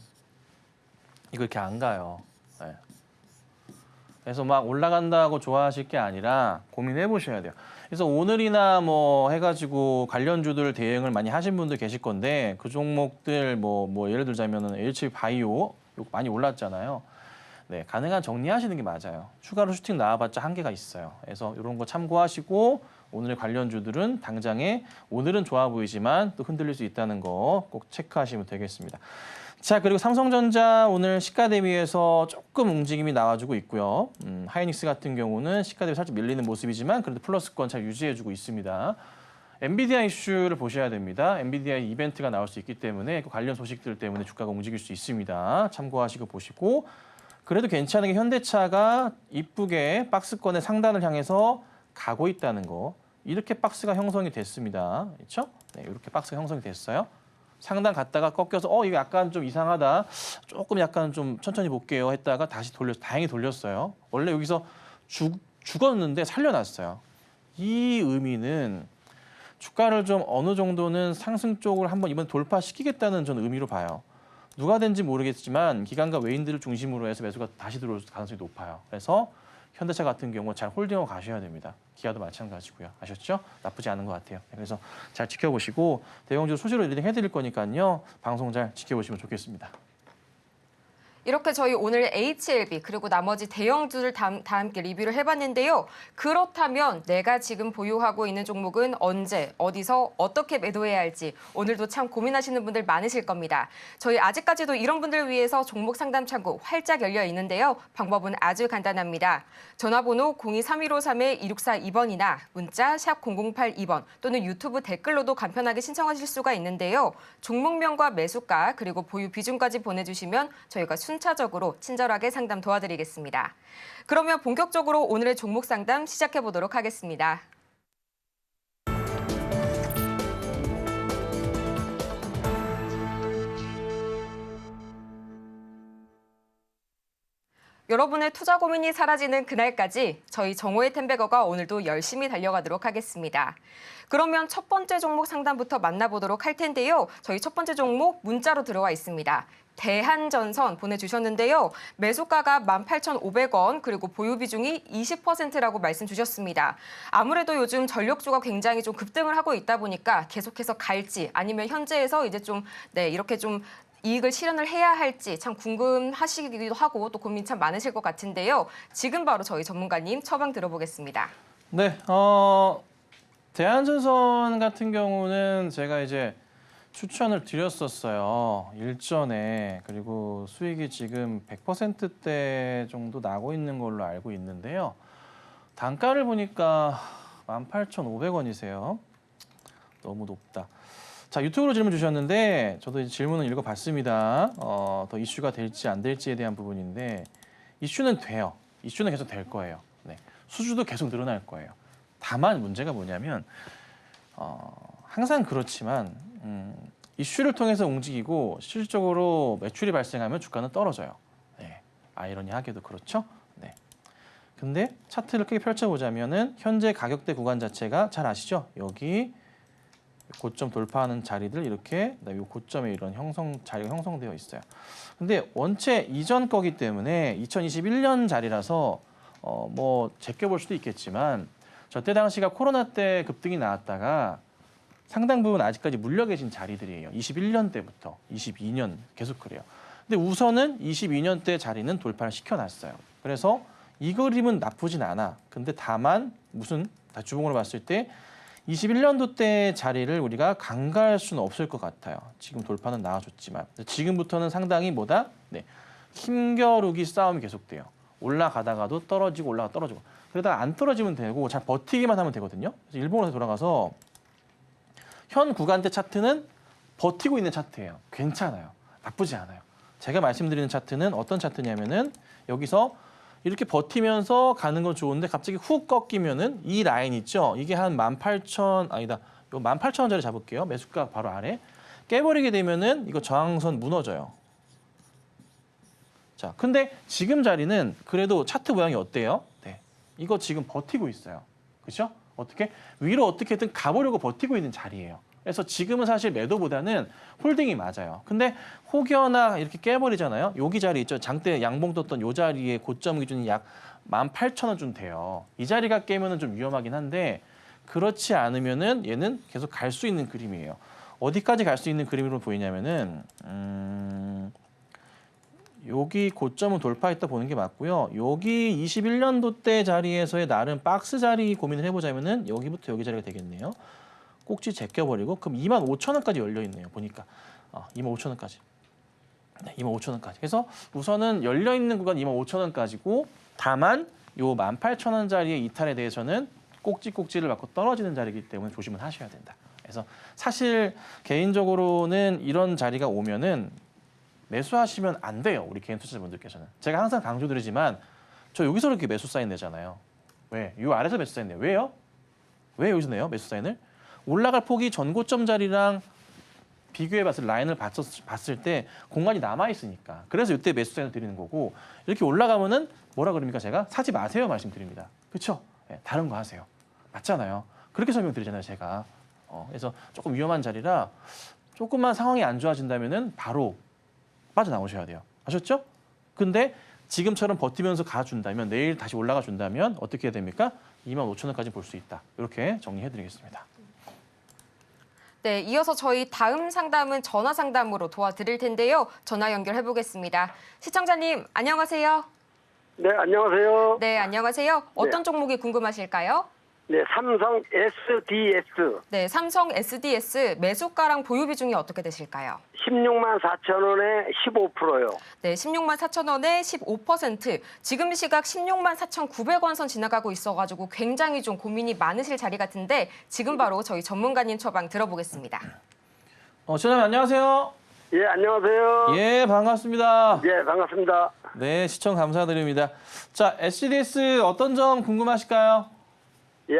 이거 이렇게 안 가요. 네. 그래서 막 올라간다고 좋아하실 게 아니라 고민해 보셔야 돼요. 그래서 오늘이나 뭐 해가지고 관련주들 대응을 많이 하신 분들 계실 건데 그 종목들 뭐 예를 들자면은 HLB 바이오 많이 올랐잖아요. 네, 가능한 정리하시는 게 맞아요. 추가로 슈팅 나와봤자 한계가 있어요. 그래서 이런 거 참고하시고 오늘의 관련주들은 당장에 오늘은 좋아 보이지만 또 흔들릴 수 있다는 거 꼭 체크하시면 되겠습니다. 자, 그리고 삼성전자 오늘 시가 대비해서 조금 움직임이 나와주고 있고요. 하이닉스 같은 경우는 시가 대비 살짝 밀리는 모습이지만 그래도 플러스권 잘 유지해주고 있습니다. 엔비디아 이슈를 보셔야 됩니다. 엔비디아 이벤트가 나올 수 있기 때문에 그 관련 소식들 때문에 주가가 움직일 수 있습니다. 참고하시고 보시고 그래도 괜찮은 게 현대차가 이쁘게 박스권의 상단을 향해서 가고 있다는 거. 이렇게 박스가 형성이 됐습니다. 그렇죠? 네, 이렇게 박스가 형성이 됐어요. 상단 갔다가 꺾여서 이거 약간 좀 이상하다. 조금 약간 좀 천천히 볼게요 했다가 다시 다행히 돌렸어요. 원래 여기서 죽었는데 살려놨어요. 이 의미는 주가를 좀 어느 정도는 상승 쪽으로 한번 이번 돌파시키겠다는 저는 의미로 봐요. 누가 된지 모르겠지만 기관과 외인들을 중심으로 해서 매수가 다시 들어올 가능성이 높아요. 그래서 현대차 같은 경우 잘 홀딩하고 가셔야 됩니다. 기아도 마찬가지고요. 아셨죠? 나쁘지 않은 것 같아요. 그래서 잘 지켜보시고 대형주 수시로 리딩 해드릴 거니까요. 방송 잘 지켜보시면 좋겠습니다.
이렇게 저희 오늘 HLB 그리고 나머지 대형주를 다 함께 리뷰를 해봤는데요. 그렇다면 내가 지금 보유하고 있는 종목은 언제, 어디서, 어떻게 매도해야 할지 오늘도 참 고민하시는 분들 많으실 겁니다. 저희 아직까지도 이런 분들 위해서 종목 상담 창구 활짝 열려 있는데요. 방법은 아주 간단합니다. 전화번호 02-3153-2642번이나 문자 샵 0082번 또는 유튜브 댓글로도 간편하게 신청하실 수가 있는데요. 종목명과 매수가 그리고 보유 비중까지 보내주시면 저희가 순차적으로 친절하게 상담 도와드리겠습니다. 그러면 본격적으로 오늘의 종목 상담 시작해 보도록 하겠습니다. 여러분의 투자 고민이 사라지는 그날까지 저희 정오의 텐베거가 오늘도 열심히 달려가도록 하겠습니다. 그러면 첫 번째 종목 상담부터 만나보도록 할 텐데요. 저희 첫 번째 종목 문자로 들어와 있습니다. 대한전선 보내주셨는데요. 매수가가 18,500원 그리고 보유 비중이 20%라고 말씀 주셨습니다. 아무래도 요즘 전력주가 굉장히 좀 급등을 하고 있다 보니까 계속해서 갈지 아니면 현재에서 이제 좀 이렇게 좀 이익을 실현을 해야 할지 참 궁금하시기도 하고 또 고민 참 많으실 것 같은데요. 지금 바로 저희 전문가님 처방 들어보겠습니다.
네, 대한전선 같은 경우는 제가 이제 추천을 드렸었어요. 일전에. 그리고 수익이 지금 100%대 정도 나고 있는 걸로 알고 있는데요. 단가를 보니까 18,500원이세요. 너무 높다. 자, 유튜브로 질문 주셨는데 저도 이제 질문을 읽어봤습니다. 더 이슈가 될지 안 될지에 대한 부분인데 이슈는 돼요. 이슈는 계속 될 거예요. 네. 수주도 계속 늘어날 거예요. 다만 문제가 뭐냐면 항상 그렇지만 이슈를 통해서 움직이고 실질적으로 매출이 발생하면 주가는 떨어져요. 네. 아이러니하게도 그렇죠. 네. 근데 차트를 크게 펼쳐보자면은 현재 가격대 구간 자체가 잘 아시죠? 여기 고점 돌파하는 자리들 이렇게 이 고점에 이런 자리가 형성되어 있어요. 근데 원체 이전 거기 때문에 2021년 자리라서 뭐 제껴볼 수도 있겠지만 저때 당시가 코로나 때 급등이 나왔다가 상당 부분 아직까지 물려 계신 자리들이에요. 21년 때부터 22년 계속 그래요. 근데 우선은 22년 때 자리는 돌파를 시켜놨어요. 그래서 이 그림은 나쁘진 않아. 근데 다만 다 주봉으로 봤을 때 21년도 때 자리를 우리가 간과할 수는 없을 것 같아요. 지금 돌파는 나와줬지만 지금부터는 상당히 네, 힘겨루기 싸움이 계속돼요. 올라가다가도 떨어지고 올라가 떨어지고 그러다가 안 떨어지면 되고 잘 버티기만 하면 되거든요. 그래서 일본으로 돌아가서 현 구간대 차트는 버티고 있는 차트예요. 괜찮아요. 나쁘지 않아요. 제가 말씀드리는 차트는 어떤 차트냐면은 여기서 이렇게 버티면서 가는 건 좋은데 갑자기 훅 꺾이면은 이 라인 있죠. 이게 한 18,000 아니다. 요 18,000원짜리 잡을게요. 매수가 바로 아래. 깨버리게 되면은 이거 저항선 무너져요. 자, 근데 지금 자리는 그래도 차트 모양이 어때요? 네. 이거 지금 버티고 있어요. 그렇죠? 어떻게? 위로 어떻게든 가보려고 버티고 있는 자리예요. 그래서 지금은 사실 매도보다는 홀딩이 맞아요. 근데 혹여나 이렇게 깨버리잖아요. 여기 자리 있죠. 장대 양봉 떴던 이 자리에 고점 기준이 약 18,000원 좀 돼요. 이 자리가 깨면은 좀 위험하긴 한데 그렇지 않으면은 얘는 계속 갈 수 있는 그림이에요. 어디까지 갈 수 있는 그림으로 보이냐면은 여기 고점은 돌파했다 보는 게 맞고요. 여기 21년도 때 자리에서의 나름 박스 자리 고민을 해보자면은 여기부터 여기 자리가 되겠네요. 꼭지 제껴버리고 그럼 25,000원까지 열려 있네요. 보니까 25,000원까지. 네, 25,000원까지. 그래서 우선은 열려 있는 구간 25,000원까지고 다만 요 18,000원짜리의 이탈에 대해서는 꼭지를 맞고 떨어지는 자리이기 때문에 조심을 하셔야 된다. 그래서 사실 개인적으로는 이런 자리가 오면은 매수하시면 안 돼요. 우리 개인 투자자분들께서는. 제가 항상 강조드리지만 저 여기서 이렇게 매수 사인 내잖아요. 왜? 이 아래서 매수 사인 내요. 왜요? 왜 여기서 내요? 매수 사인을? 올라갈 폭이 전고점 자리랑 비교해봤을 라인을 봤을 때 공간이 남아있으니까. 그래서 이때 매수 사인을 드리는 거고 이렇게 올라가면은 뭐라 그럽니까? 제가 사지 마세요 말씀드립니다. 그렇죠? 네, 다른 거 하세요. 맞잖아요. 그렇게 설명드리잖아요. 제가. 그래서 조금 위험한 자리라 조금만 상황이 안 좋아진다면은 바로 빠져나오셔야 돼요. 아셨죠? 근데 지금처럼 버티면서 가준다면 내일 다시 올라가 준다면 어떻게 해야 됩니까? 25,000원까지 볼 수 있다. 이렇게 정리해드리겠습니다.
네, 이어서 저희 다음 상담은 전화 상담으로 도와드릴 텐데요. 전화 연결해 보겠습니다. 시청자님, 안녕하세요.
네, 안녕하세요.
네, 안녕하세요. 어떤 종목이 궁금하실까요?
네, 삼성 SDS.
네, 삼성 SDS 매수가랑 보유 비중이 어떻게 되실까요?
164,000원에 15%요.
네, 16만 4천 원에 15%. 지금 시각 16만 4,900원 선 지나가고 있어가지고 굉장히 좀 고민이 많으실 자리 같은데 지금 바로 저희 전문가님 처방 들어보겠습니다.
시청자님 안녕하세요.
예, 안녕하세요.
예, 반갑습니다.
예, 반갑습니다.
네, 시청 감사드립니다. 자, SDS 어떤 점 궁금하실까요?
예,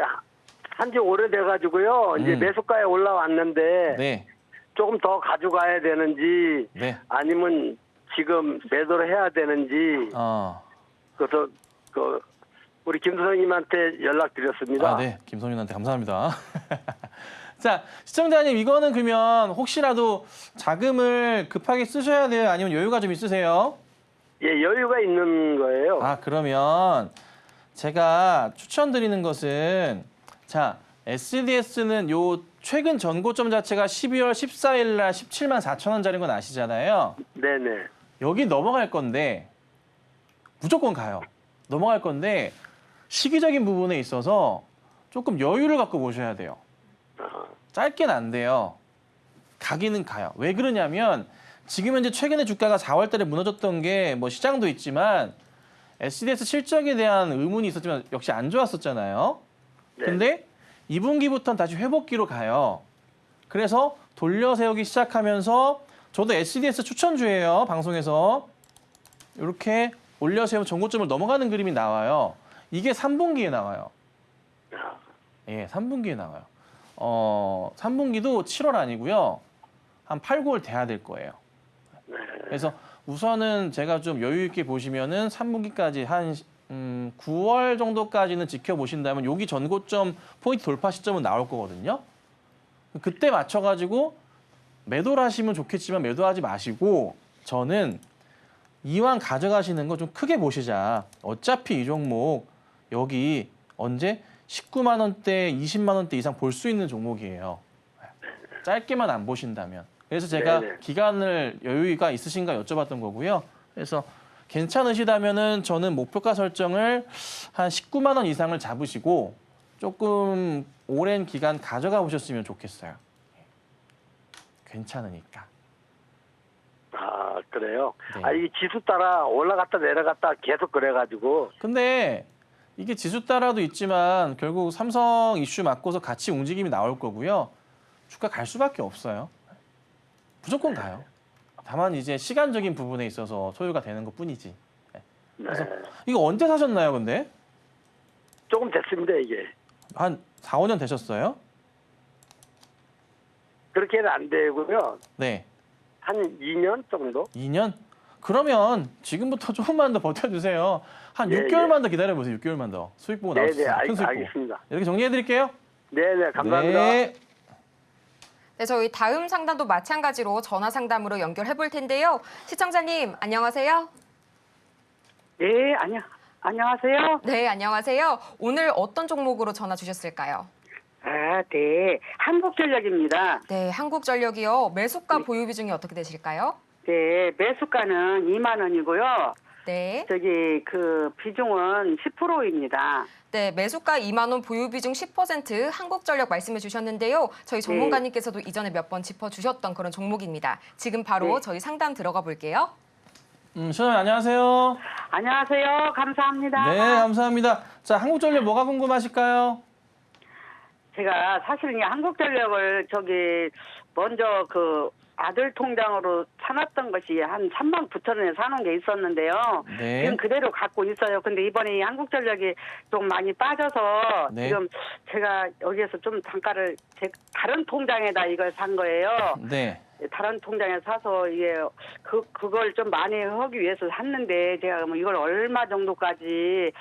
한지 오래돼가지고요. 이제 매수가에 올라왔는데
네.
조금 더 가져가야 되는지
네.
아니면 지금 매도를 해야 되는지 그래서 우리 김선생님한테 연락드렸습니다.
아, 네. 김선윤한테 감사합니다. 자, 시청자님, 이거는 그러면 혹시라도 자금을 급하게 쓰셔야 돼요? 아니면 여유가 좀 있으세요?
예, 여유가 있는 거예요.
아, 그러면 제가 추천드리는 것은, 자, SDS는 요 최근 전고점 자체가 12월 14일 날 17만 4천 원짜리인 건 아시잖아요.
네네.
여기 넘어갈 건데 무조건 가요. 넘어갈 건데 시기적인 부분에 있어서 조금 여유를 갖고 보셔야 돼요. 짧게는 안 돼요. 가기는 가요. 왜 그러냐면 지금 현재 최근에 주가가 4월 달에 무너졌던 게 뭐 시장도 있지만 SDS 실적에 대한 의문이 있었지만 역시 안 좋았었잖아요.
네.
근데 2분기부터는 다시 회복기로 가요. 그래서 돌려 세우기 시작하면서 저도 SDS 추천주예요. 방송에서. 이렇게 올려 세우면 전고점을 넘어가는 그림이 나와요. 이게 3분기에 나와요. 예, 3분기에 나와요. 3분기도 7월 아니고요. 한 8, 9월 돼야 될 거예요. 그래서 우선은 제가 좀 여유 있게 보시면은 3분기까지 한 9월 정도까지는 지켜보신다면 여기 전고점 포인트 돌파 시점은 나올 거거든요. 그때 맞춰가지고 매도를 하시면 좋겠지만 매도하지 마시고 저는 이왕 가져가시는 거 좀 크게 보시자. 어차피 이 종목 여기 언제 19만 원대, 20만 원대 이상 볼 수 있는 종목이에요. 짧게만 안 보신다면. 그래서 제가
네네.
기간을 여유가 있으신가 여쭤봤던 거고요. 그래서 괜찮으시다면은 저는 목표가 설정을 한 19만 원 이상을 잡으시고 조금 오랜 기간 가져가 보셨으면 좋겠어요. 괜찮으니까.
아, 그래요?
네.
아, 이 지수 따라 올라갔다 내려갔다 계속 그래가지고.
근데 이게 지수 따라도 있지만 결국 삼성 이슈 맞고서 같이 움직임이 나올 거고요. 주가 갈 수밖에 없어요. 무조건 가요. 다만 이제 시간적인 부분에 있어서 소요가 되는 것 뿐이지. 그래서 이거 언제 사셨나요, 근데?
조금 됐습니다, 이게.
한 4, 5년 되셨어요?
그렇게는 안 되고요.
네.
한 2년 정도?
2년? 그러면 지금부터 조금만 더 버텨주세요. 한
예,
6개월만 더 기다려보세요. 6개월만 더. 수익 보고 나올 수
네네,
있어요. 큰 수익 보고.
알겠습니다.
이렇게 정리해드릴게요.
네네, 감사합니다.
네.
네, 저희 다음 상담도 마찬가지로 전화 상담으로 연결해 볼 텐데요. 시청자님, 안녕하세요.
네, 안녕하세요.
네, 안녕하세요. 오늘 어떤 종목으로 전화 주셨을까요?
아, 네. 한국전력입니다.
네, 한국전력이요. 매수가 보유 비중이 어떻게 되실까요?
네, 매수가는 2만 원이고요.
네.
저기 그 비중은 10%입니다.
네, 매수가 2만 원, 보유 비중 10% 한국전력 말씀해 주셨는데요. 저희 전문가님께서도 이전에 몇 번 짚어주셨던 그런 종목입니다. 지금 바로
네.
저희 상담 들어가 볼게요.
시청자 안녕하세요.
안녕하세요. 감사합니다.
네, 감사합니다. 자, 한국전력 뭐가 궁금하실까요?
제가 사실은 이 한국전력을 저기 먼저 그 아들 통장으로 사놨던 것이 한 3만 9천 원에 사놓은 게 있었는데요.
네.
지금 그대로 갖고 있어요. 근데 이번에 이 한국전력이 좀 많이 빠져서
네.
지금 제가 여기에서 좀 단가를 다른 통장에다 이걸 산 거예요.
네.
다른 통장에 사서 이게 그걸 좀 많이 하기 위해서 샀는데 제가 뭐 이걸 얼마 정도까지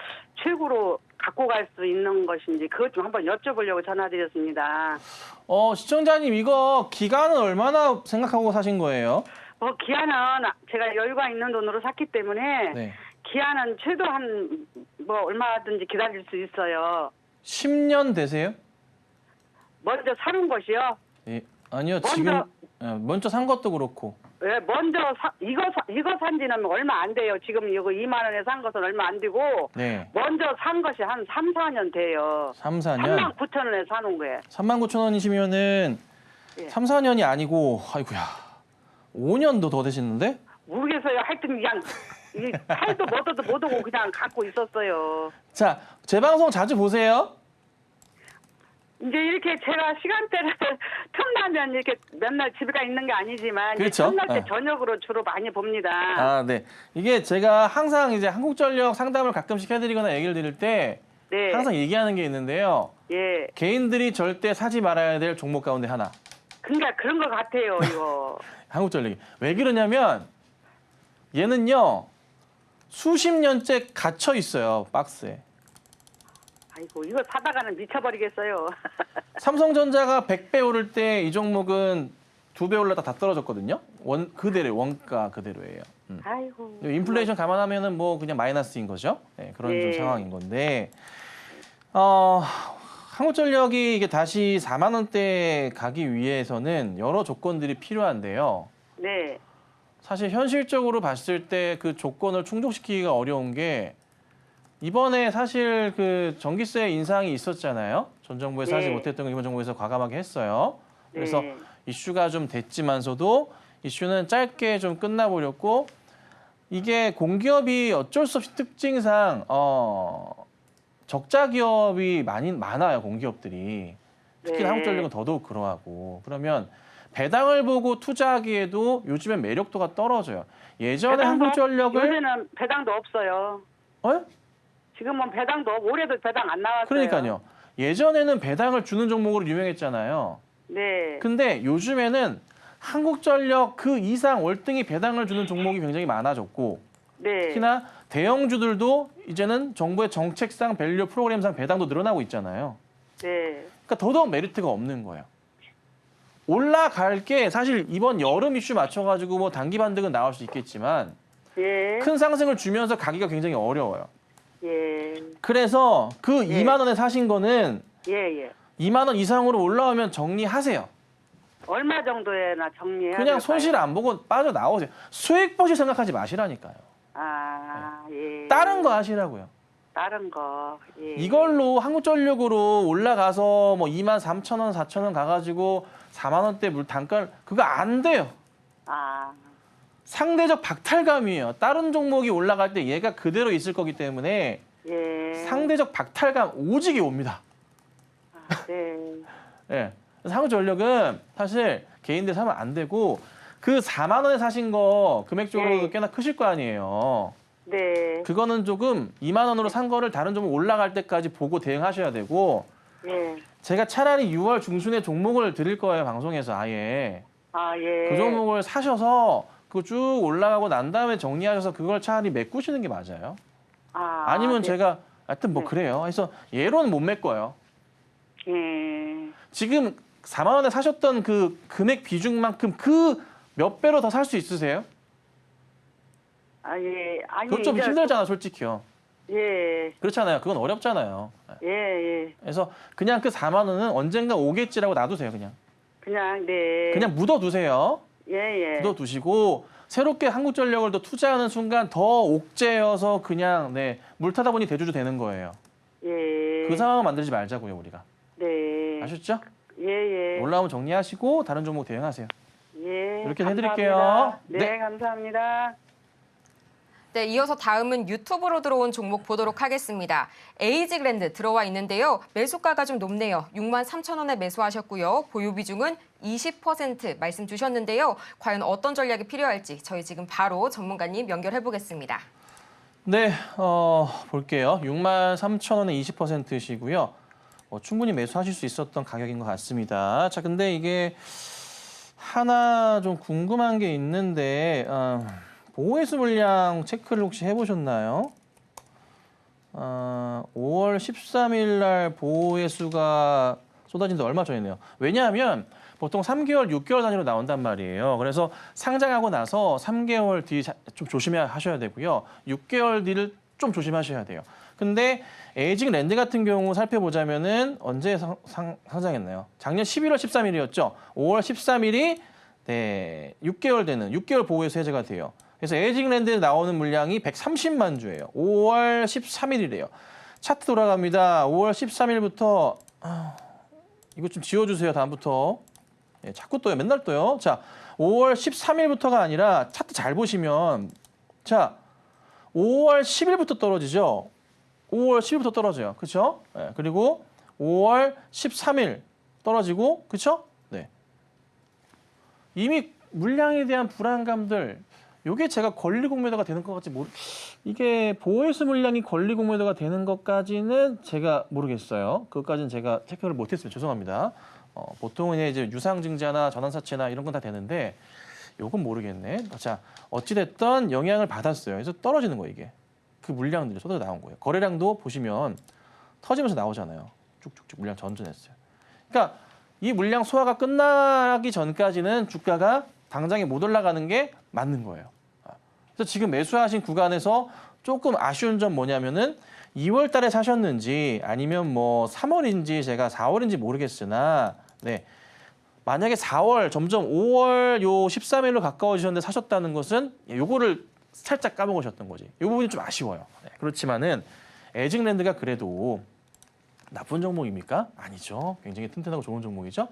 최고로 갖고 갈 수 있는 것인지 그것 좀 한번 여쭤보려고 전화드렸습니다.
시청자님 이거 기간은 얼마나 생각하고 사신 거예요?
기한은 제가 여유가 있는 돈으로 샀기 때문에
네.
기한은 최소 한 뭐 얼마든지 기다릴 수 있어요.
10년 되세요?
먼저 사는 것이요.
예. 아니요.
먼저-
지금 먼저 산 것도 그렇고.
예, 먼저 이거 산 지는 얼마 안 돼요. 지금 이거 2만 원에 산 것은 얼마 안 되고
네.
먼저 산 것이 한 3, 4년 돼요.
3, 4년.
3만 9천 원에 사놓은 거예요.
39,000원이시면은
예.
3, 4년이 아니고 아이고야. 5년도 더 되시는데?
모르겠어요. 하여튼 그냥 이 팔도 못도 못 오고 그냥 갖고 있었어요.
자, 제 방송 자주 보세요.
이제 이렇게 제가 시간대를 틈나면 이렇게 맨날 집에 가 있는 게 아니지만 이제
그렇죠.
틈날 때
네.
저녁으로 주로 많이 봅니다.
아, 네. 이게 제가 항상 이제 한국전력 상담을 가끔씩 해드리거나 얘기를 드릴 때
네.
항상 얘기하는 게 있는데요.
예.
개인들이 절대 사지 말아야 될 종목 가운데 하나.
그러니까 그런 것 같아요, 이거.
한국전력이. 왜 그러냐면 얘는요. 수십 년째 갇혀 있어요, 박스에.
아이고 이걸 사다가는 미쳐버리겠어요.
삼성전자가 100배 오를 때 이 종목은 2배 올랐다 다 떨어졌거든요. 그대로 원가 그대로예요.
아이고.
인플레이션 감안하면은 뭐 그냥 마이너스인 거죠. 네, 그런 좀
예.
상황인 건데 한국전력이 이게 다시 4만 원대 가기 위해서는 여러 조건들이 필요한데요.
네.
사실 현실적으로 봤을 때 그 조건을 충족시키기가 어려운 게 이번에 사실 그 전기세 인상이 있었잖아요. 전 정부에서 하지
네.
못했던 걸 이번 정부에서 과감하게 했어요. 그래서
네.
이슈가 좀 됐지만서도 이슈는 짧게 좀 끝나버렸고 이게 공기업이 어쩔 수 없이 특징상 적자 기업이 많아요. 공기업들이. 특히
네.
한국전력은 더더욱 그러하고. 그러면 배당을 보고 투자하기에도 요즘엔 매력도가 떨어져요. 예전에 한국전력을
요새는 배당도 없어요. 지금은 배당도 올해도 배당 안 나왔어요.
그러니까요. 예전에는 배당을 주는 종목으로 유명했잖아요.
네.
근데 요즘에는 한국전력 그 이상 월등히 배당을 주는 종목이 굉장히 많아졌고
네.
특히나 대형주들도 이제는 정부의 정책상 밸류 프로그램상 배당도 늘어나고 있잖아요.
네.
그러니까 더더욱 메리트가 없는 거예요. 올라갈 게 사실 이번 여름 이슈 맞춰가지고 뭐 단기 반등은 나올 수 있겠지만
예.
큰 상승을 주면서 가기가 굉장히 어려워요.
예.
그래서 그
예.
2만 원에 사신 거는
예. 예.
2만 원 이상으로 올라오면 정리하세요.
얼마 정도에나 정리해야
그냥
될까요?
손실 안 보고 빠져나오세요. 수익 버시 생각하지 마시라니까요.
아, 예.
다른 거 하시라고요.
다른 거. 예.
이걸로 한국전력으로 올라가서 뭐 2만 3천 원, 4천 원 가가지고 4만 원대 물 단가를 그거 안 돼요.
아,
상대적 박탈감이에요. 다른 종목이 올라갈 때 얘가 그대로 있을 거기 때문에
예.
상대적 박탈감 오지게 옵니다.
아, 네.
예. 그래서 한국전력은 사실 개인들 사면 안 되고 그 4만 원에 사신 거 금액적으로
예.
꽤나 크실 거 아니에요.
네.
그거는 조금 2만 원으로 산 거를 다른 종목 올라갈 때까지 보고 대응하셔야 되고
예.
제가 차라리 6월 중순에 종목을 드릴 거예요. 방송에서 아예.
아, 예.
그 종목을 사셔서 그거 쭉 올라가고 난 다음에 정리하셔서 그걸 차라리 메꾸시는 게 맞아요.
아,
아니면
네.
제가 하여튼 뭐
네.
그래요. 그래서 예로는 못 메꿔요.
예.
지금 4만 원에 사셨던 그 금액 비중만큼 그 몇 배로 더 살 수 있으세요?
아, 예. 아니,
그건 좀
이제-
힘들잖아, 솔직히요.
예.
그렇잖아요. 그건 어렵잖아요.
예, 예.
그래서 그냥 그 4만 원은 언젠가 오겠지라고 놔두세요, 그냥.
그냥, 네.
그냥 묻어두세요.
예, 예.
묻어두시고 새롭게 한국전력을 더 투자하는 순간 더 옥죄여서 그냥 물 타다 보니 대주주 되는 거예요.
예.
그 상황을 만들지 말자고요, 우리가.
네.
아셨죠?
예, 예.
올라오면 정리하시고 다른 종목 대응하세요.
예.
이렇게
감사합니다.
해드릴게요.
네,
네.
감사합니다.
네, 이어서 다음은 유튜브로 들어온 종목 보도록 하겠습니다. 에이직랜드 들어와 있는데요. 매수가가 좀 높네요. 6만 3천 원에 매수하셨고요. 보유 비중은 20% 말씀 주셨는데요. 과연 어떤 전략이 필요할지 저희 지금 바로 전문가님 연결해 보겠습니다.
네, 볼게요. 6만 3천 원에 20%시고요. 충분히 매수하실 수 있었던 가격인 것 같습니다. 자, 근데 이게 하나 좀 궁금한 게 있는데 보호회수 물량 체크를 혹시 해보셨나요? 5월 13일 날 보호회수가 쏟아진 지 얼마 전이네요. 왜냐하면 보통 3개월, 6개월 단위로 나온단 말이에요. 그래서 상장하고 나서 3개월 뒤 좀 조심하셔야 되고요. 6개월 뒤를 좀 조심하셔야 돼요. 근데 에이직랜드 같은 경우 살펴보자면은 언제 상장했나요? 작년 11월 13일이었죠. 5월 13일이 6개월 되는 6개월 보호회수 해제가 돼요. 그래서 에이직랜드에 나오는 물량이 130만 주예요. 5월 13일이래요. 차트 돌아갑니다. 5월 13일부터 이거 좀 지워주세요. 다음부터. 자꾸 떠요. 맨날 떠요. 자, 5월 13일부터가 아니라 차트 잘 보시면 자, 5월 10일부터 떨어지죠. 5월 10일부터 떨어져요. 그렇죠? 네, 그리고 5월 13일 떨어지고 그렇죠? 네. 이미 물량에 대한 불안감들 요게 제가 권리공매도가 되는 것 같지 이게 보호회수 물량이 권리공매도가 되는 것까지는 제가 모르겠어요. 그것까지는 제가 체크를 못했으면 죄송합니다. 보통은 이제 유상증자나 전환사채나 이런 건 다 되는데 요건 모르겠네. 자, 어찌됐든 영향을 받았어요. 그래서 떨어지는 거예요, 이게. 그 물량들이 쏟아져 나온 거예요. 거래량도 보시면 터지면서 나오잖아요. 쭉쭉쭉 물량 전전했어요. 그러니까 이 물량 소화가 끝나기 전까지는 주가가 당장에 못 올라가는 게 맞는 거예요. 그래서 지금 매수하신 구간에서 조금 아쉬운 점 뭐냐면은 2월 달에 사셨는지 아니면 뭐 3월인지 제가 4월인지 모르겠으나 네. 만약에 4월 점점 5월 요 13일로 가까워지셨는데 사셨다는 것은 요거를 살짝 까먹으셨던 거지. 이 부분이 좀 아쉬워요. 네. 그렇지만은 에직랜드가 그래도 나쁜 종목입니까? 아니죠. 굉장히 튼튼하고 좋은 종목이죠.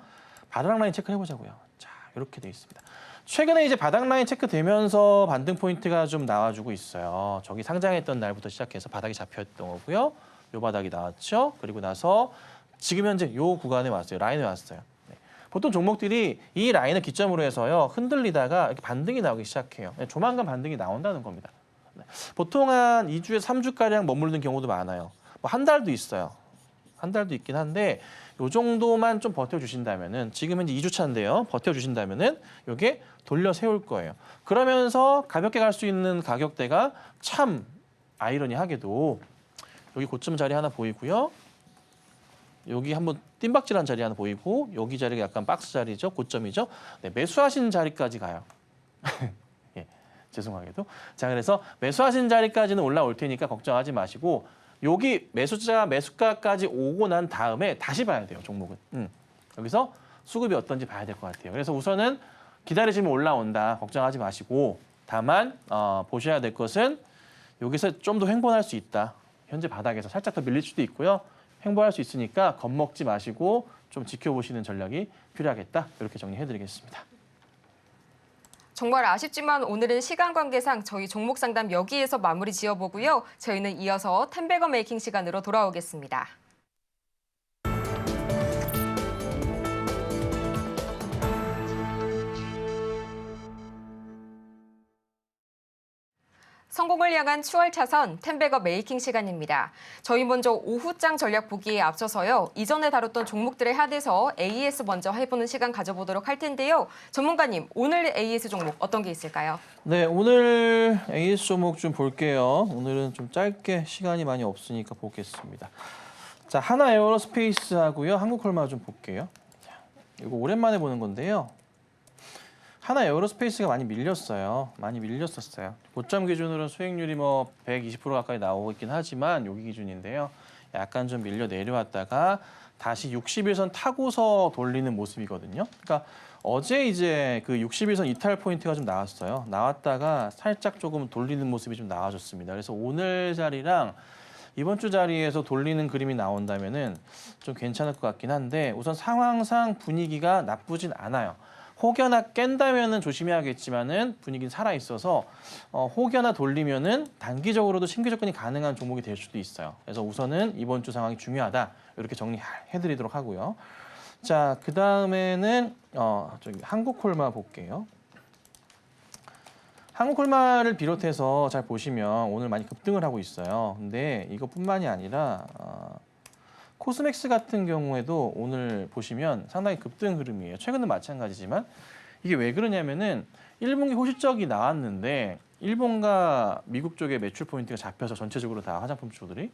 바닥 라인 체크를 해보자고요. 자, 이렇게 돼 있습니다. 최근에 이제 바닥 라인 체크되면서 반등 포인트가 좀 나와주고 있어요. 저기 상장했던 날부터 시작해서 바닥이 잡혔던 거고요. 요 바닥이 나왔죠. 그리고 나서 지금 현재 요 구간에 왔어요. 라인에 왔어요. 네. 보통 종목들이 이 라인을 기점으로 해서요. 흔들리다가 이렇게 반등이 나오기 시작해요. 네, 조만간 반등이 나온다는 겁니다. 네. 보통 한 2주에서 3주가량 머무르는 경우도 많아요. 뭐 한 달도 있어요. 한 달도 있긴 한데 요 정도만 좀 버텨주신다면은 지금 현재 2주 차인데요. 버텨주신다면은 요게 돌려 세울 거예요. 그러면서 가볍게 갈 수 있는 가격대가 참 아이러니하게도 여기 고점 자리 하나 보이고요. 여기 한번 뜀박질한 자리 하나 보이고 여기 자리가 약간 박스 자리죠. 고점이죠. 네, 매수하신 자리까지 가요. 예, 죄송하게도. 자, 그래서 매수하신 자리까지는 올라올 테니까 걱정하지 마시고 여기 매수가까지 오고 난 다음에 다시 봐야 돼요, 종목은. 여기서 수급이 어떤지 봐야 될 것 같아요. 그래서 우선은 기다리시면 올라온다. 걱정하지 마시고 다만 보셔야 될 것은 여기서 좀 더 횡보할 수 있다. 현재 바닥에서 살짝 더 밀릴 수도 있고요. 횡보할 수 있으니까 겁먹지 마시고 좀 지켜보시는 전략이 필요하겠다. 이렇게 정리해드리겠습니다.
정말 아쉽지만 오늘은 시간 관계상 저희 종목 상담 여기에서 마무리 지어보고요. 저희는 이어서 텐베거 메이킹 시간으로 돌아오겠습니다. 성공을 향한 추월 차선 텐베거 메이킹 시간입니다. 저희 먼저 오후장 전략 보기에 앞서서요. 이전에 다뤘던 종목들에 한해서 AS 먼저 해보는 시간 가져보도록 할 텐데요. 전문가님, 오늘 AS 종목 어떤 게 있을까요?
네, 오늘 AS 종목 좀 볼게요. 오늘은 좀 짧게 시간이 많이 없으니까 보겠습니다. 자, 하나 에어로스페이스 하고요. 한국콜마 좀 볼게요. 자, 이거 오랜만에 보는 건데요. 하나 에어로스페이스가 많이 밀렸어요. 많이 밀렸었어요. 고점 기준으로는 수익률이 뭐 120% 가까이 나오고 있긴 하지만 여기 기준인데요. 약간 좀 밀려 내려왔다가 다시 60일선 타고서 돌리는 모습이거든요. 그러니까 어제 이제 그 60일선 이탈 포인트가 좀 나왔어요. 나왔다가 살짝 조금 돌리는 모습이 좀 나와줬습니다. 그래서 오늘 자리랑 이번 주 자리에서 돌리는 그림이 나온다면은 좀 괜찮을 것 같긴 한데 우선 상황상 분위기가 나쁘진 않아요. 혹여나 깬다면은 조심해야겠지만은 분위기는 살아 있어서 혹여나 돌리면은 단기적으로도 신규 접근이 가능한 종목이 될 수도 있어요. 그래서 우선은 이번 주 상황이 중요하다 이렇게 정리해드리도록 하고요. 자, 그 다음에는 저기 한국콜마 볼게요. 한국콜마를 비롯해서 잘 보시면 오늘 많이 급등을 하고 있어요. 근데 이것뿐만이 아니라 코스맥스 같은 경우에도 오늘 보시면 상당히 급등 흐름이에요. 최근도 마찬가지지만 이게 왜 그러냐면은 1분기 호실적이 나왔는데 일본과 미국 쪽에 매출 포인트가 잡혀서 전체적으로 다 화장품 주들이.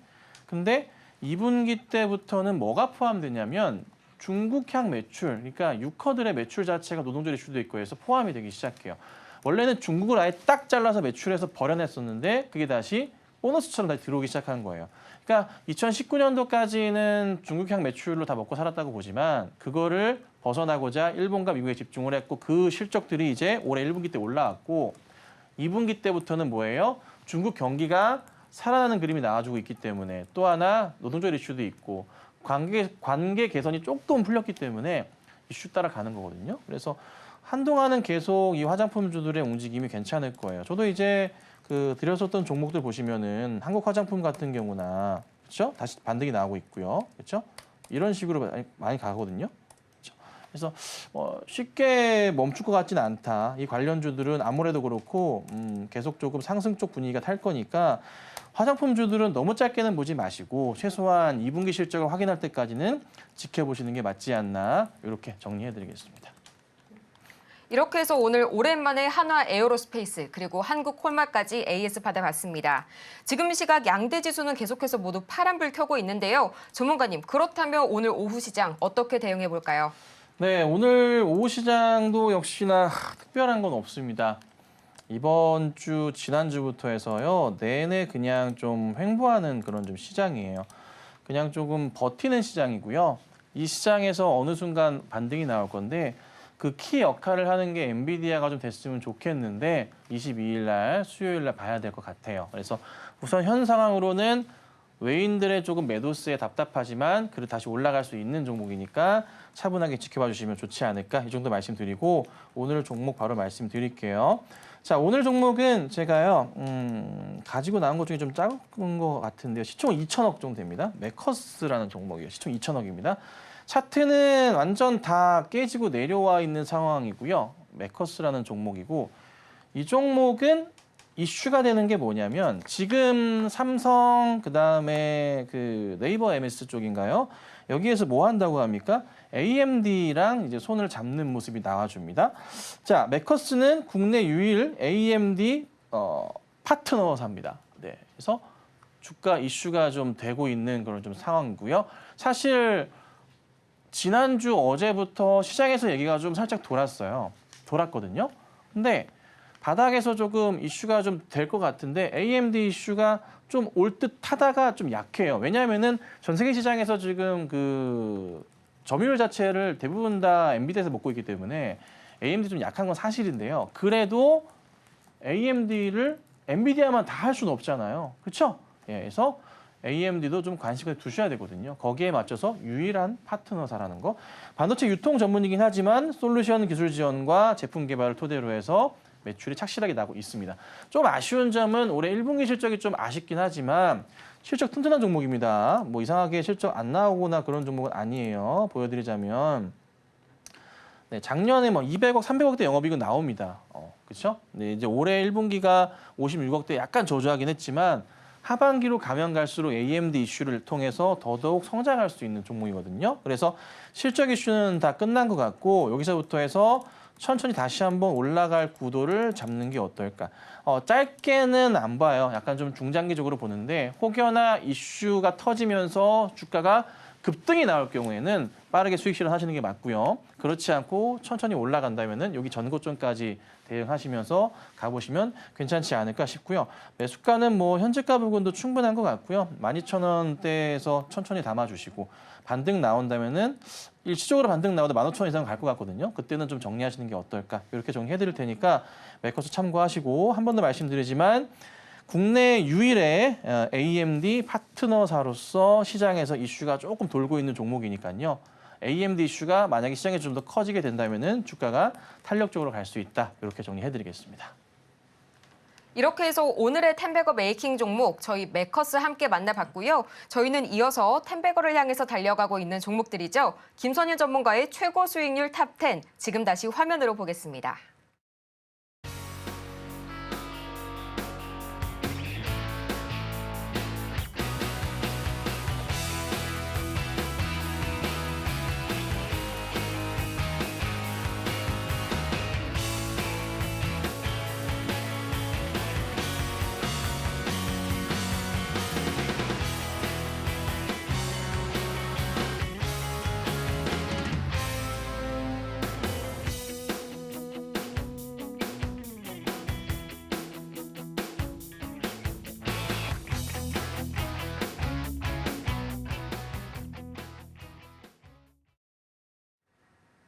근데 2분기 때부터는 뭐가 포함되냐면 중국향 매출, 그러니까 유커들의 매출 자체가 노동절 이슈도 있고 해서 포함이 되기 시작해요. 원래는 중국을 아예 딱 잘라서 매출해서 버려냈었는데 그게 다시 보너스처럼 다시 들어오기 시작한 거예요. 그러니까 2019년도까지는 중국향 매출로 다 먹고 살았다고 보지만 그거를 벗어나고자 일본과 미국에 집중을 했고 그 실적들이 이제 올해 1분기 때 올라왔고 2분기 때부터는 뭐예요? 중국 경기가 살아나는 그림이 나와주고 있기 때문에 또 하나 노동절 이슈도 있고 관계 개선이 조금 풀렸기 때문에 이슈 따라가는 거거든요. 그래서 한동안은 계속 이 화장품주들의 움직임이 괜찮을 거예요. 저도 이제 드렸었던 종목들 보시면은 한국 화장품 같은 경우나 그렇죠? 다시 반등이 나오고 있고요. 그렇죠? 이런 식으로 많이 가거든요. 그렇죠? 그래서 쉽게 멈출 것 같지는 않다. 이 관련주들은 아무래도 그렇고 계속 조금 상승 쪽 분위기가 탈 거니까 화장품주들은 너무 짧게는 보지 마시고 최소한 2분기 실적을 확인할 때까지는 지켜보시는 게 맞지 않나 이렇게 정리해드리겠습니다.
이렇게 해서 오늘 오랜만에 한화 에어로스페이스 그리고 한국콜마까지 AS 받아봤습니다. 지금 이 시각 양대 지수는 계속해서 모두 파란불 켜고 있는데요. 전문가님, 그렇다면 오늘 오후 시장 어떻게 대응해 볼까요?
네, 오늘 오후 시장도 역시나 특별한 건 없습니다. 이번 주, 지난주부터 해서요, 내내 그냥 좀 횡보하는 그런 좀 시장이에요. 그냥 조금 버티는 시장이고요. 이 시장에서 어느 순간 반등이 나올 건데 그 키 역할을 하는 게 엔비디아가 좀 됐으면 좋겠는데 22일 날, 수요일 날 봐야 될 것 같아요. 그래서 우선 현 상황으로는 외인들의 조금 매도세에 답답하지만 그래도 다시 올라갈 수 있는 종목이니까 차분하게 지켜봐 주시면 좋지 않을까 이 정도 말씀드리고 오늘 종목 바로 말씀드릴게요. 자, 오늘 종목은 제가요 가지고 나온 것 중에 좀 작은 것 같은데요. 시총 2천억 정도 됩니다. 메커스라는 종목이에요. 시총 2천억입니다. 차트는 완전 다 깨지고 내려와 있는 상황이고요. 메커스라는 종목이고 이 종목은 이슈가 되는 게 뭐냐면 지금 삼성 그다음에 그 네이버 MS 쪽인가요? 여기에서 뭐 한다고 합니까? AMD랑 이제 손을 잡는 모습이 나와줍니다. 자, 메커스는 국내 유일 AMD 파트너사입니다. 네, 그래서 주가 이슈가 좀 되고 있는 그런 좀 상황이고요. 사실 지난주 어제부터 시장에서 얘기가 좀 살짝 돌았거든요. 근데 바닥에서 조금 이슈가 좀 될 것 같은데 AMD 이슈가 좀 올 듯 하다가 좀 약해요. 왜냐하면은 전 세계 시장에서 지금 그 점유율 자체를 대부분 다 엔비디아에서 먹고 있기 때문에 AMD 좀 약한 건 사실인데요. 그래도 AMD를 엔비디아만 다 할 수는 없잖아요. 그렇죠? 예, 그래서 AMD도 좀 관심을 두셔야 되거든요. 거기에 맞춰서 유일한 파트너사라는 거. 반도체 유통 전문이긴 하지만 솔루션 기술 지원과 제품 개발을 토대로 해서 매출이 착실하게 나고 있습니다. 좀 아쉬운 점은 올해 1분기 실적이 좀 아쉽긴 하지만 실적 튼튼한 종목입니다. 뭐 이상하게 실적 안 나오거나 그런 종목은 아니에요. 보여드리자면 네, 작년에 뭐 200억, 300억대 영업이익은 나옵니다. 그렇죠? 네, 이제 올해 1분기가 56억대 약간 저조하긴 했지만 하반기로 가면 갈수록 AMD 이슈를 통해서 더더욱 성장할 수 있는 종목이거든요. 그래서 실적 이슈는 다 끝난 것 같고 여기서부터 해서 천천히 다시 한번 올라갈 구도를 잡는 게 어떨까. 짧게는 안 봐요. 약간 좀 중장기적으로 보는데 혹여나 이슈가 터지면서 주가가 급등이 나올 경우에는 빠르게 수익 실현하시는 게 맞고요. 그렇지 않고 천천히 올라간다면은 여기 전고점까지 대응하시면서 가보시면 괜찮지 않을까 싶고요. 매수가는 뭐 현재가 부분도 충분한 것 같고요. 12,000원대에서 천천히 담아주시고 반등 나온다면은 일시적으로 반등 나오다 15,000원 이상 갈 것 같거든요. 그때는 좀 정리하시는 게 어떨까 이렇게 정리해드릴 테니까 메커스 참고하시고 한 번 더 말씀드리지만 국내 유일의 AMD 파트너사로서 시장에서 이슈가 조금 돌고 있는 종목이니까요. AMD 이슈가 만약에 시장에 좀 더 커지게 된다면은 주가가 탄력적으로 갈 수 있다. 이렇게 정리해드리겠습니다.
이렇게 해서 오늘의 텐베거 메이킹 종목 저희 메커스 함께 만나봤고요. 저희는 이어서 텐베거를 향해서 달려가고 있는 종목들이죠. 김선윤 전문가의 최고 수익률 탑10 지금 다시 화면으로 보겠습니다.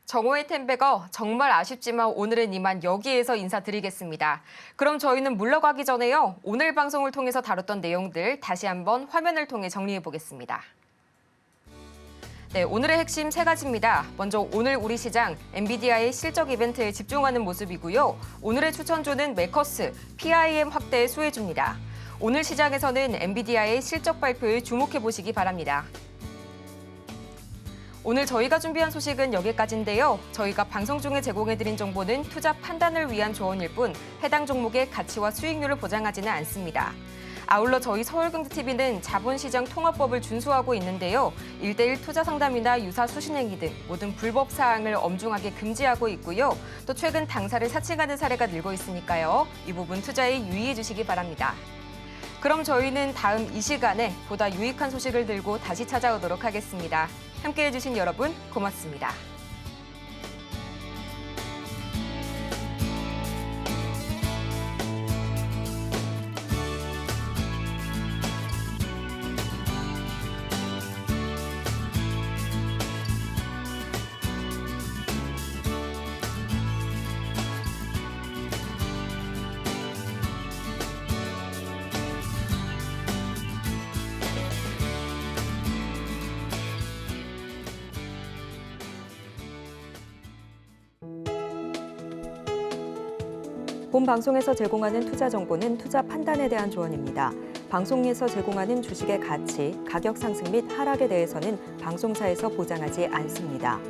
정오의 텐베거 정말 아쉽지만 오늘은 이만 여기에서 인사드리겠습니다. 그럼 저희는 물러가기 전에요. 오늘 방송을 통해서 다뤘던 내용들 다시 한번 화면을 통해 정리해 보겠습니다. 네, 오늘의 핵심 세 가지입니다. 먼저 오늘 우리 시장 엔비디아의 실적 이벤트에 집중하는 모습이고요. 오늘의 추천주는 메커스, PIM 확대에 수혜줍니다. 오늘 시장에서는 엔비디아의 실적 발표에 주목해 보시기 바랍니다. 오늘 저희가 준비한 소식은 여기까지인데요. 저희가 방송 중에 제공해드린 정보는 투자 판단을 위한 조언일 뿐 해당 종목의 가치와 수익률을 보장하지는 않습니다. 아울러 저희 서울경제TV는 자본시장 통화법을 준수하고 있는데요. 1:1 투자 상담이나 유사 수신행위 등 모든 불법 사항을 엄중하게 금지하고 있고요. 또 최근 당사를 사칭하는 사례가 늘고 있으니까요. 이 부분 투자에 유의해 주시기 바랍니다. 그럼 저희는 다음 이 시간에 보다 유익한 소식을 들고 다시 찾아오도록 하겠습니다. 함께해 주신 여러분 고맙습니다.
본 방송에서 제공하는 투자 정보는 투자 판단에 대한 조언입니다. 방송에서 제공하는 주식의 가치, 가격 상승 및 하락에 대해서는 방송사에서 보장하지 않습니다.